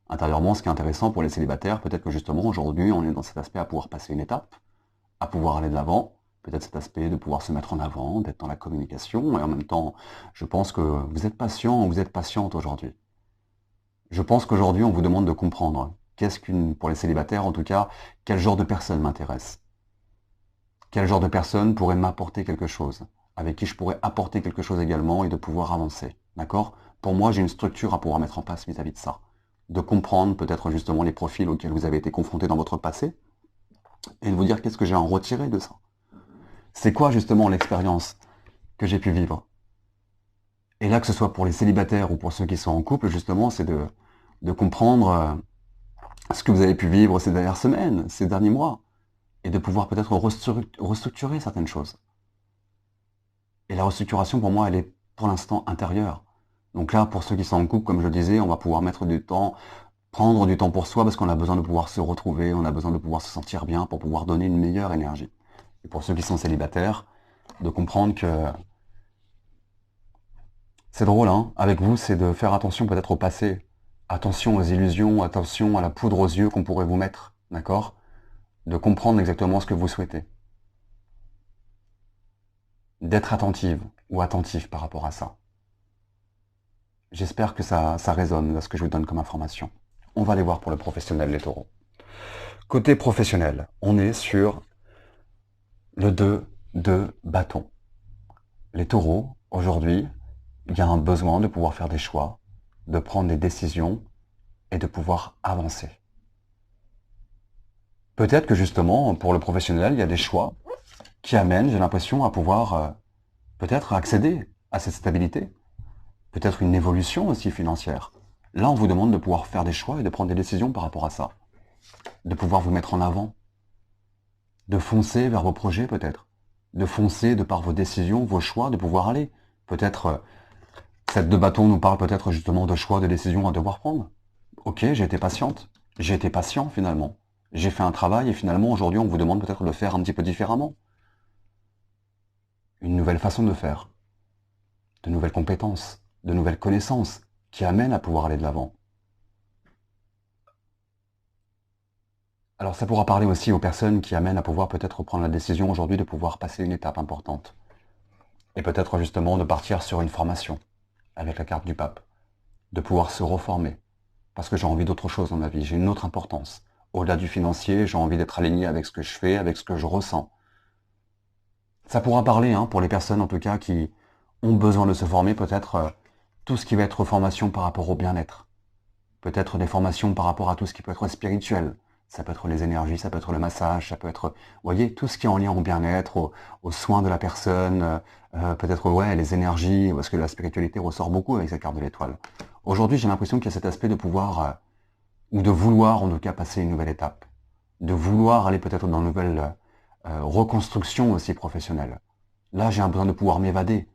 Intérieurement, ce qui est intéressant pour les célibataires, peut-être que justement aujourd'hui, on est dans cet aspect à pouvoir passer une étape, à pouvoir aller de l'avant, peut-être cet aspect de pouvoir se mettre en avant, d'être dans la communication, et en même temps, je pense que vous êtes patient, vous êtes patiente aujourd'hui. Je pense qu'aujourd'hui, on vous demande de comprendre pour les célibataires en tout cas, quel genre de personne m'intéresse. Quel genre de personne pourrait m'apporter quelque chose, avec qui je pourrais apporter quelque chose également et de pouvoir avancer. D'accord? Pour moi, j'ai une structure à pouvoir mettre en place vis-à-vis de ça. De comprendre peut-être justement les profils auxquels vous avez été confrontés dans votre passé, et de vous dire qu'est-ce que j'ai à en retirer de ça. C'est quoi justement l'expérience que j'ai pu vivre? Et là, que ce soit pour les célibataires ou pour ceux qui sont en couple, justement, c'est de comprendre ce que vous avez pu vivre ces dernières semaines, ces derniers mois, et de pouvoir peut-être restructurer certaines choses. Et la restructuration, pour moi, elle est pour l'instant intérieure. Donc là, pour ceux qui sont en couple, comme je le disais, on va pouvoir mettre du temps, prendre du temps pour soi, parce qu'on a besoin de pouvoir se retrouver, on a besoin de pouvoir se sentir bien pour pouvoir donner une meilleure énergie. Et pour ceux qui sont célibataires, de comprendre que c'est drôle, hein, avec vous, c'est de faire attention peut-être au passé, attention aux illusions, attention à la poudre aux yeux qu'on pourrait vous mettre, d'accord? De comprendre exactement ce que vous souhaitez. D'être attentive ou attentif par rapport à ça. J'espère que ça résonne dans ce que je vous donne comme information. On va aller voir pour le professionnel, les taureaux. Côté professionnel, on est sur le 2 de bâton. Les taureaux, aujourd'hui, il y a un besoin de pouvoir faire des choix, de prendre des décisions et de pouvoir avancer. Peut-être que justement, pour le professionnel, il y a des choix qui amènent, j'ai l'impression, à pouvoir peut-être accéder à cette stabilité. Peut-être une évolution aussi financière. Là, on vous demande de pouvoir faire des choix et de prendre des décisions par rapport à ça. De pouvoir vous mettre en avant. De foncer vers vos projets peut-être. De foncer de par vos décisions, vos choix, de pouvoir aller. Peut-être, cette deux bâtons nous parle peut-être justement de choix, de décisions à devoir prendre. Ok, j'ai été patiente. J'ai été patient finalement. J'ai fait un travail et finalement aujourd'hui on vous demande peut-être de faire un petit peu différemment. Une nouvelle façon de faire. De nouvelles compétences, de nouvelles connaissances qui amènent à pouvoir aller de l'avant. Alors ça pourra parler aussi aux personnes qui amènent à pouvoir peut-être prendre la décision aujourd'hui de pouvoir passer une étape importante. Et peut-être justement de partir sur une formation avec la carte du pape. De pouvoir se reformer. Parce que j'ai envie d'autre chose dans ma vie, j'ai une autre importance. Au-delà du financier, j'ai envie d'être aligné avec ce que je fais, avec ce que je ressens. Ça pourra parler, hein, pour les personnes en tout cas qui ont besoin de se former, peut-être tout ce qui va être formation par rapport au bien-être. Peut-être des formations par rapport à tout ce qui peut être spirituel. Ça peut être les énergies, ça peut être le massage, ça peut être, vous voyez, tout ce qui est en lien au bien-être, aux soins de la personne, peut-être, ouais, les énergies, parce que la spiritualité ressort beaucoup avec cette carte de l'étoile. Aujourd'hui, j'ai l'impression qu'il y a cet aspect de pouvoir, ou de vouloir en tout cas passer une nouvelle étape. De vouloir aller peut-être dans une nouvelle reconstruction aussi professionnelle. Là, j'ai un besoin de pouvoir m'évader.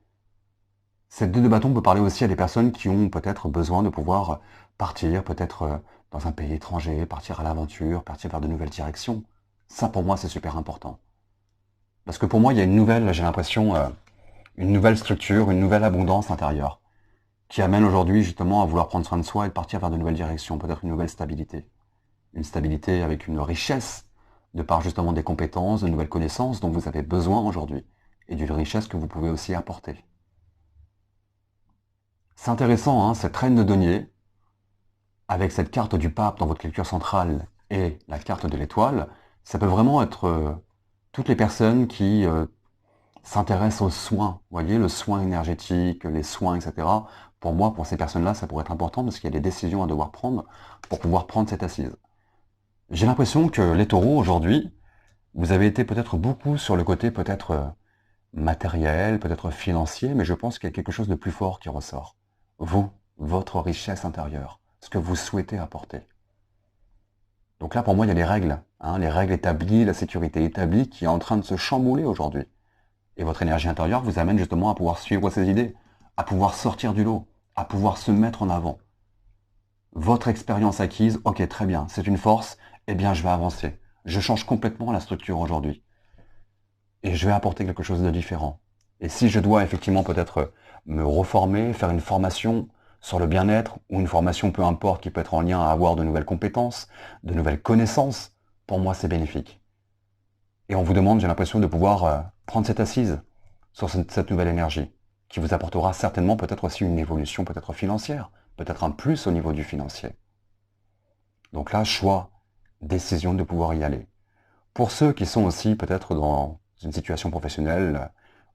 Cette deux de bâton peut parler aussi à des personnes qui ont peut-être besoin de pouvoir partir, peut-être dans un pays étranger, partir à l'aventure, partir vers de nouvelles directions. Ça, pour moi, c'est super important. Parce que pour moi, il y a une nouvelle, j'ai l'impression, une nouvelle structure, une nouvelle abondance intérieure, qui amène aujourd'hui justement à vouloir prendre soin de soi et de partir vers de nouvelles directions, peut-être une nouvelle stabilité. Une stabilité avec une richesse, de par justement des compétences, de nouvelles connaissances dont vous avez besoin aujourd'hui, et d'une richesse que vous pouvez aussi apporter. C'est intéressant, hein, cette reine de denier, avec cette carte du pape dans votre lecture centrale et la carte de l'étoile, ça peut vraiment être toutes les personnes qui s'intéressent aux soins, vous voyez, le soin énergétique, les soins, etc. Pour moi, pour ces personnes-là, ça pourrait être important parce qu'il y a des décisions à devoir prendre pour pouvoir prendre cette assise. J'ai l'impression que les taureaux, aujourd'hui, vous avez été peut-être beaucoup sur le côté peut-être matériel, peut-être financier, mais je pense qu'il y a quelque chose de plus fort qui ressort. Vous, votre richesse intérieure, ce que vous souhaitez apporter. Donc là, pour moi, il y a les règles, hein, les règles établies, la sécurité établie qui est en train de se chambouler aujourd'hui. Et votre énergie intérieure vous amène justement à pouvoir suivre ces idées, à pouvoir sortir du lot, à pouvoir se mettre en avant. Votre expérience acquise, ok, très bien, c'est une force, eh bien je vais avancer. Je change complètement la structure aujourd'hui. Et je vais apporter quelque chose de différent. Et si je dois effectivement peut-être me reformer, faire une formation sur le bien-être, ou une formation peu importe qui peut être en lien à avoir de nouvelles compétences, de nouvelles connaissances, pour moi c'est bénéfique. Et on vous demande, j'ai l'impression, de pouvoir prendre cette assise sur cette nouvelle énergie, qui vous apportera certainement peut-être aussi une évolution peut-être financière, peut-être un plus au niveau du financier. Donc là, choix, décision de pouvoir y aller. Pour ceux qui sont aussi peut-être dans une situation professionnelle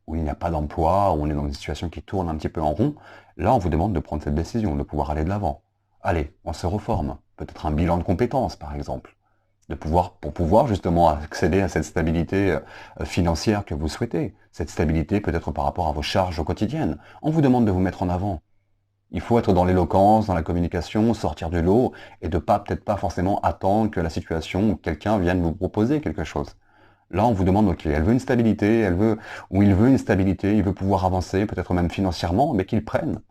où il n'y a pas d'emploi, où on est dans une situation qui tourne un petit peu en rond, là on vous demande de prendre cette décision, de pouvoir aller de l'avant. Allez, on se reforme. Peut-être un bilan de compétences par exemple. pour pouvoir justement accéder à cette stabilité financière que vous souhaitez, cette stabilité peut-être par rapport à vos charges quotidiennes. On vous demande de vous mettre en avant. Il faut être dans l'éloquence, dans la communication, sortir du lot et de pas peut-être pas forcément attendre que la situation ou quelqu'un vienne vous proposer quelque chose. Là, on vous demande, ok, elle veut une stabilité, elle veut, ou il veut une stabilité, il veut pouvoir avancer, peut-être même financièrement, mais qu'il prenne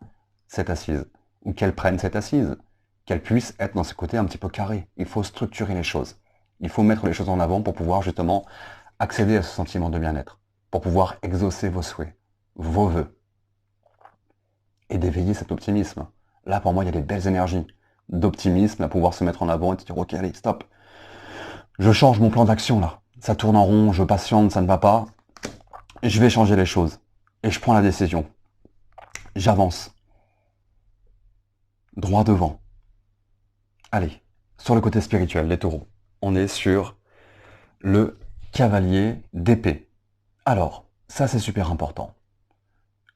cette assise, ou qu'elle prenne cette assise, qu'elle puisse être dans ce côté un petit peu carré. Il faut structurer les choses. Il faut mettre les choses en avant pour pouvoir justement accéder à ce sentiment de bien-être, pour pouvoir exaucer vos souhaits, vos vœux, et d'éveiller cet optimisme. Là, pour moi, il y a des belles énergies d'optimisme à pouvoir se mettre en avant et se dire, ok, allez, stop. Je change mon plan d'action là. Ça tourne en rond, je patiente, ça ne va pas. Je vais changer les choses. Et je prends la décision. J'avance. Droit devant. Allez, sur le côté spirituel, les taureaux. On est sur le cavalier d'épée. Alors, ça c'est super important.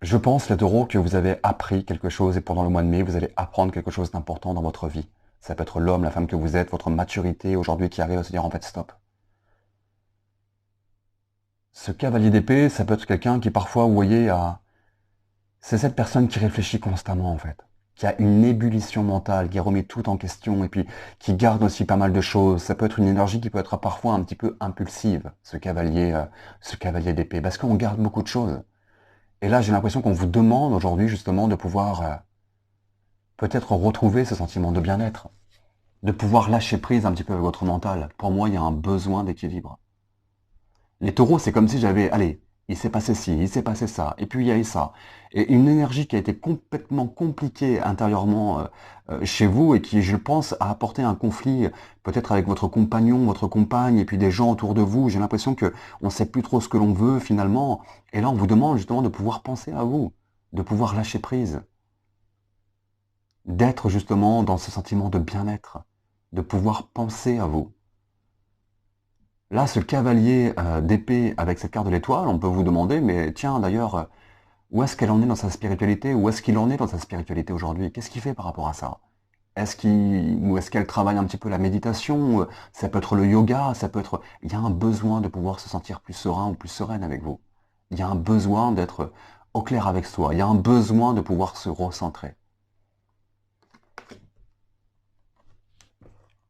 Je pense, les taureaux, que vous avez appris quelque chose et pendant le mois de mai, vous allez apprendre quelque chose d'important dans votre vie. Ça peut être l'homme, la femme que vous êtes, votre maturité aujourd'hui qui arrive à se dire en fait stop. Ce cavalier d'épée, ça peut être quelqu'un qui parfois, vous voyez, c'est cette personne qui réfléchit constamment en fait, qui a une ébullition mentale, qui remet tout en question et puis qui garde aussi pas mal de choses. Ça peut être une énergie qui peut être parfois un petit peu impulsive, ce cavalier d'épée, parce qu'on garde beaucoup de choses. Et là, j'ai l'impression qu'on vous demande aujourd'hui justement de pouvoir peut-être retrouver ce sentiment de bien-être, de pouvoir lâcher prise un petit peu avec votre mental. Pour moi, il y a un besoin d'équilibre. Les taureaux, c'est comme si j'avais, allez, il s'est passé ci, il s'est passé ça, et puis il y a eu ça. Et une énergie qui a été complètement compliquée intérieurement chez vous et qui, je pense, a apporté un conflit peut-être avec votre compagnon, votre compagne, et puis des gens autour de vous. J'ai l'impression que on ne sait plus trop ce que l'on veut finalement. Et là, on vous demande justement de pouvoir penser à vous, de pouvoir lâcher prise, d'être justement dans ce sentiment de bien-être, de pouvoir penser à vous. Là, ce cavalier d'épée avec cette carte de l'étoile, on peut vous demander, mais tiens, d'ailleurs, où est-ce qu'elle en est dans sa spiritualité? Où est-ce qu'il en est dans sa spiritualité aujourd'hui? Qu'est-ce qu'il fait par rapport à ça? Ou est-ce qu'elle travaille un petit peu la méditation? Ça peut être le yoga, ça peut être... Il y a un besoin de pouvoir se sentir plus serein ou plus sereine avec vous. Il y a un besoin d'être au clair avec soi. Il y a un besoin de pouvoir se recentrer.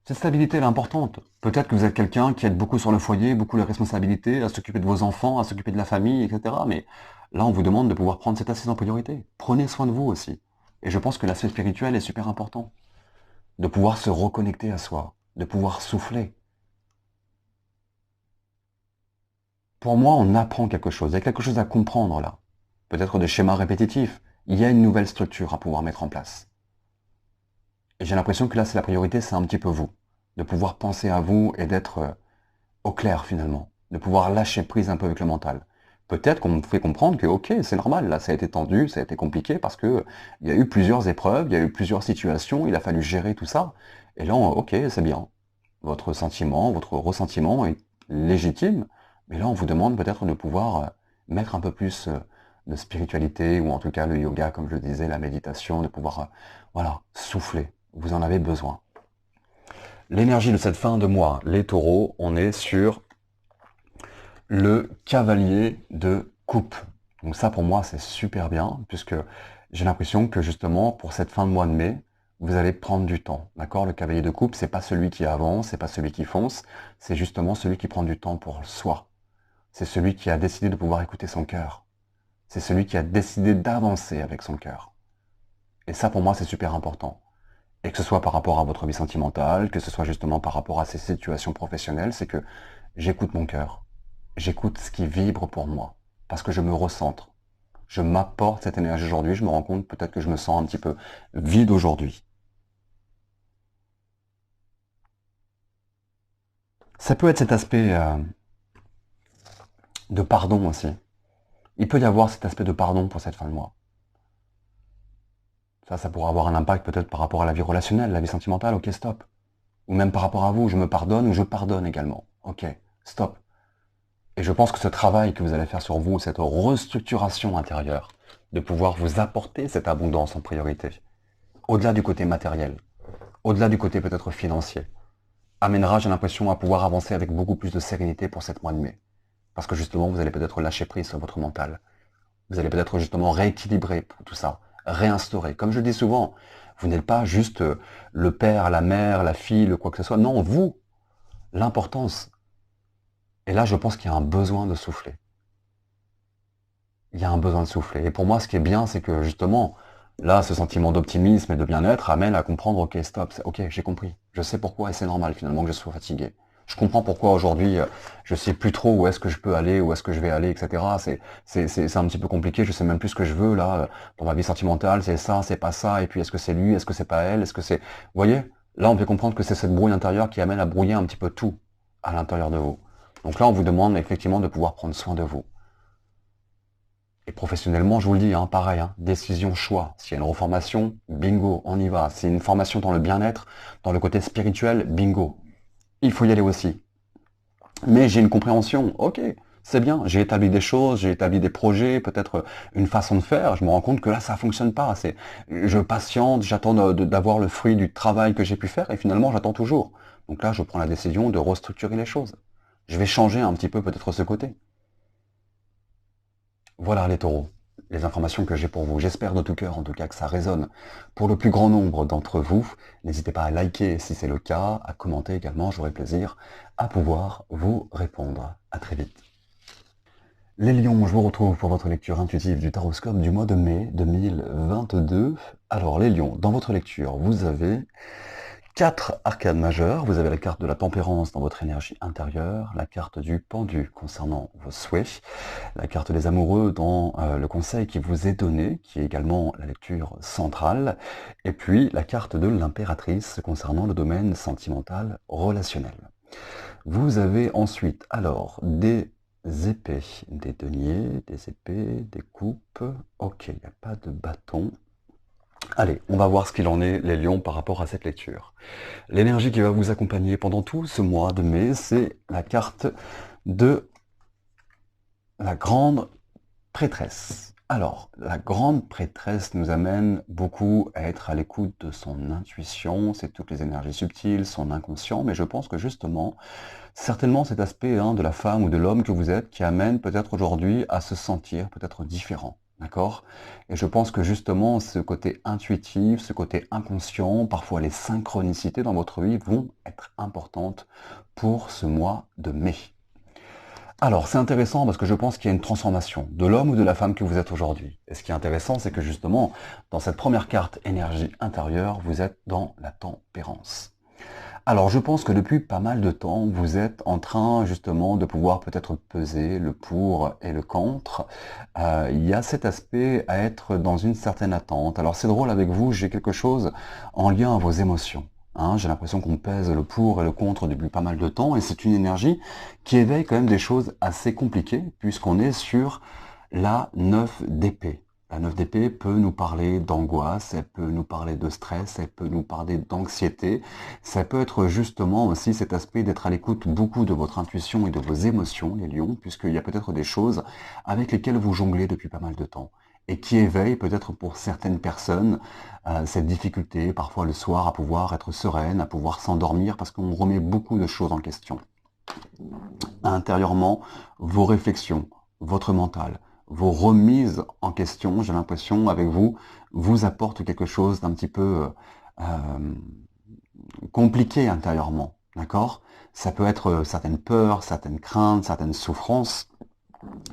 Cette stabilité, elle est importante. Peut-être que vous êtes quelqu'un qui aide beaucoup sur le foyer, beaucoup de responsabilités, à s'occuper de vos enfants, à s'occuper de la famille, etc. Mais là, on vous demande de pouvoir prendre cette assise en priorité. Prenez soin de vous aussi. Et je pense que l'aspect spirituel est super important. De pouvoir se reconnecter à soi, de pouvoir souffler. Pour moi, on apprend quelque chose. Il y a quelque chose à comprendre là. Peut-être des schémas répétitifs. Il y a une nouvelle structure à pouvoir mettre en place. Et j'ai l'impression que là, c'est la priorité, c'est un petit peu vous. De pouvoir penser à vous et d'être au clair finalement. De pouvoir lâcher prise un peu avec le mental. Peut-être qu'on me fait comprendre que ok, c'est normal, là ça a été tendu, ça a été compliqué parce que il y a eu plusieurs épreuves, il y a eu plusieurs situations, il a fallu gérer tout ça. Et là, ok, c'est bien. Votre sentiment, votre ressentiment est légitime, mais là on vous demande peut-être de pouvoir mettre un peu plus de spiritualité, ou en tout cas le yoga, comme je le disais, la méditation, de pouvoir voilà, souffler. Vous en avez besoin. L'énergie de cette fin de mois, les taureaux, on est sur le cavalier de coupe. Donc ça pour moi c'est super bien, puisque j'ai l'impression que justement pour cette fin de mois de mai, vous allez prendre du temps. D'accord? Le cavalier de coupe, c'est pas celui qui avance, c'est pas celui qui fonce, c'est justement celui qui prend du temps pour soi. C'est celui qui a décidé de pouvoir écouter son cœur. C'est celui qui a décidé d'avancer avec son cœur. Et ça pour moi c'est super important. Et que ce soit par rapport à votre vie sentimentale, que ce soit justement par rapport à ces situations professionnelles, c'est que j'écoute mon cœur. J'écoute ce qui vibre pour moi. Parce que je me recentre. Je m'apporte cette énergie aujourd'hui. Je me rends compte peut-être que je me sens un petit peu vide aujourd'hui. Ça peut être cet aspect de pardon aussi. Il peut y avoir cet aspect de pardon pour cette fin de mois. Ça pourrait avoir un impact peut-être par rapport à la vie relationnelle, la vie sentimentale, ok, stop. Ou même par rapport à vous, je me pardonne ou je pardonne également. Ok, stop. Et je pense que ce travail que vous allez faire sur vous, cette restructuration intérieure, de pouvoir vous apporter cette abondance en priorité, au-delà du côté matériel, au-delà du côté peut-être financier, amènera, j'ai l'impression, à pouvoir avancer avec beaucoup plus de sérénité pour cette mois de mai. Parce que justement, vous allez peut-être lâcher prise sur votre mental. Vous allez peut-être justement rééquilibrer tout ça, réinstaurer. Comme je le dis souvent, vous n'êtes pas juste le père, la mère, la fille, le quoi que ce soit. Non, vous, l'importance. Et là, je pense qu'il y a un besoin de souffler. Il y a un besoin de souffler. Et pour moi, ce qui est bien, c'est que justement, là, ce sentiment d'optimisme et de bien-être amène à comprendre, ok, stop, ok, j'ai compris. Je sais pourquoi et c'est normal finalement que je sois fatigué. Je comprends pourquoi aujourd'hui, je sais plus trop où est-ce que je peux aller, où est-ce que je vais aller, etc. C'est un petit peu compliqué, je sais même plus ce que je veux, là, dans ma vie sentimentale, c'est ça, c'est pas ça, et puis est-ce que c'est lui, est-ce que c'est pas elle, est-ce que c'est... Vous voyez? Là, on peut comprendre que c'est cette brouille intérieure qui amène à brouiller un petit peu tout à l'intérieur de vous. Donc là, on vous demande effectivement de pouvoir prendre soin de vous. Et professionnellement, je vous le dis, hein, pareil, hein, décision, choix. S'il y a une reformation, bingo, on y va. S'il y a une formation dans le bien-être, dans le côté spirituel, bingo. Il faut y aller aussi. Mais j'ai une compréhension, ok, c'est bien, j'ai établi des choses, j'ai établi des projets, peut-être une façon de faire, je me rends compte que là, ça fonctionne pas. Je patiente, j'attends d'avoir le fruit du travail que j'ai pu faire, et finalement, j'attends toujours. Donc là, je prends la décision de restructurer les choses. Je vais changer un petit peu peut-être ce côté. Voilà les taureaux, les informations que j'ai pour vous. J'espère de tout cœur en tout cas que ça résonne pour le plus grand nombre d'entre vous. N'hésitez pas à liker si c'est le cas, à commenter également, j'aurai plaisir à pouvoir vous répondre. À très vite. Les lions, je vous retrouve pour votre lecture intuitive du taroscope du mois de mai 2022. Alors les lions, dans votre lecture, vous avez 4 arcanes majeures. Vous avez la carte de la tempérance dans votre énergie intérieure, la carte du pendu concernant vos souhaits, la carte des amoureux dans le conseil qui vous est donné, qui est également la lecture centrale, et puis la carte de l'impératrice concernant le domaine sentimental relationnel. Vous avez ensuite alors des épées, des deniers, des épées, des coupes. Ok, il n'y a pas de bâton. Allez, on va voir ce qu'il en est, les lions, par rapport à cette lecture. L'énergie qui va vous accompagner pendant tout ce mois de mai, c'est la carte de la grande prêtresse. Alors, la grande prêtresse nous amène beaucoup à être à l'écoute de son intuition, c'est toutes les énergies subtiles, son inconscient, mais je pense que justement, certainement cet aspect de la femme ou de l'homme que vous êtes qui amène peut-être aujourd'hui à se sentir peut-être différent. D'accord? Et je pense que justement, ce côté intuitif, ce côté inconscient, parfois les synchronicités dans votre vie vont être importantes pour ce mois de mai. Alors, c'est intéressant parce que je pense qu'il y a une transformation de l'homme ou de la femme que vous êtes aujourd'hui. Et ce qui est intéressant, c'est que justement, dans cette première carte énergie intérieure, vous êtes dans la tempérance. Alors, je pense que depuis pas mal de temps, vous êtes en train justement de pouvoir peut-être peser le pour et le contre. Il y a cet aspect à être dans une certaine attente. Alors, c'est drôle avec vous, j'ai quelque chose en lien à vos émotions. J'ai l'impression qu'on pèse le pour et le contre depuis pas mal de temps, et c'est une énergie qui éveille quand même des choses assez compliquées, puisqu'on est sur la 9 d'épée. La 9 d'épée peut nous parler d'angoisse, elle peut nous parler de stress, elle peut nous parler d'anxiété. Ça peut être justement aussi cet aspect d'être à l'écoute beaucoup de votre intuition et de vos émotions, les lions, puisqu'il y a peut-être des choses avec lesquelles vous jonglez depuis pas mal de temps et qui éveillent peut-être pour certaines personnes cette difficulté, parfois le soir, à pouvoir être sereine, à pouvoir s'endormir, parce qu'on remet beaucoup de choses en question. Intérieurement, vos réflexions, votre mental, vos remises en question, j'ai l'impression, avec vous, vous apportent quelque chose d'un petit peu compliqué intérieurement, d'accord? Ça peut être certaines peurs, certaines craintes, certaines souffrances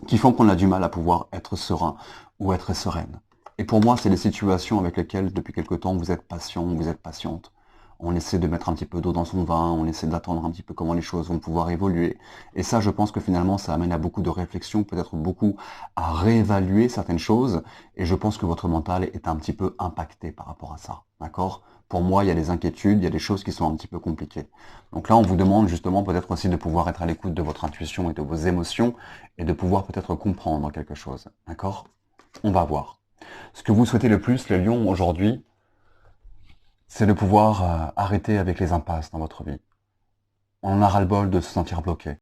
qui font qu'on a du mal à pouvoir être serein ou être sereine. Et pour moi, c'est des situations avec lesquelles, depuis quelque temps, vous êtes patient, vous êtes patiente. On essaie de mettre un petit peu d'eau dans son vin, on essaie d'attendre un petit peu comment les choses vont pouvoir évoluer. Et ça, je pense que finalement, ça amène à beaucoup de réflexion, peut-être beaucoup à réévaluer certaines choses. Et je pense que votre mental est un petit peu impacté par rapport à ça. D'accord? Pour moi, il y a des inquiétudes, il y a des choses qui sont un petit peu compliquées. Donc là, on vous demande justement peut-être aussi de pouvoir être à l'écoute de votre intuition et de vos émotions et de pouvoir peut-être comprendre quelque chose. D'accord? On va voir. Ce que vous souhaitez le plus, les lions, aujourd'hui, c'est de pouvoir arrêter avec les impasses dans votre vie. On en a ras-le-bol de se sentir bloqué.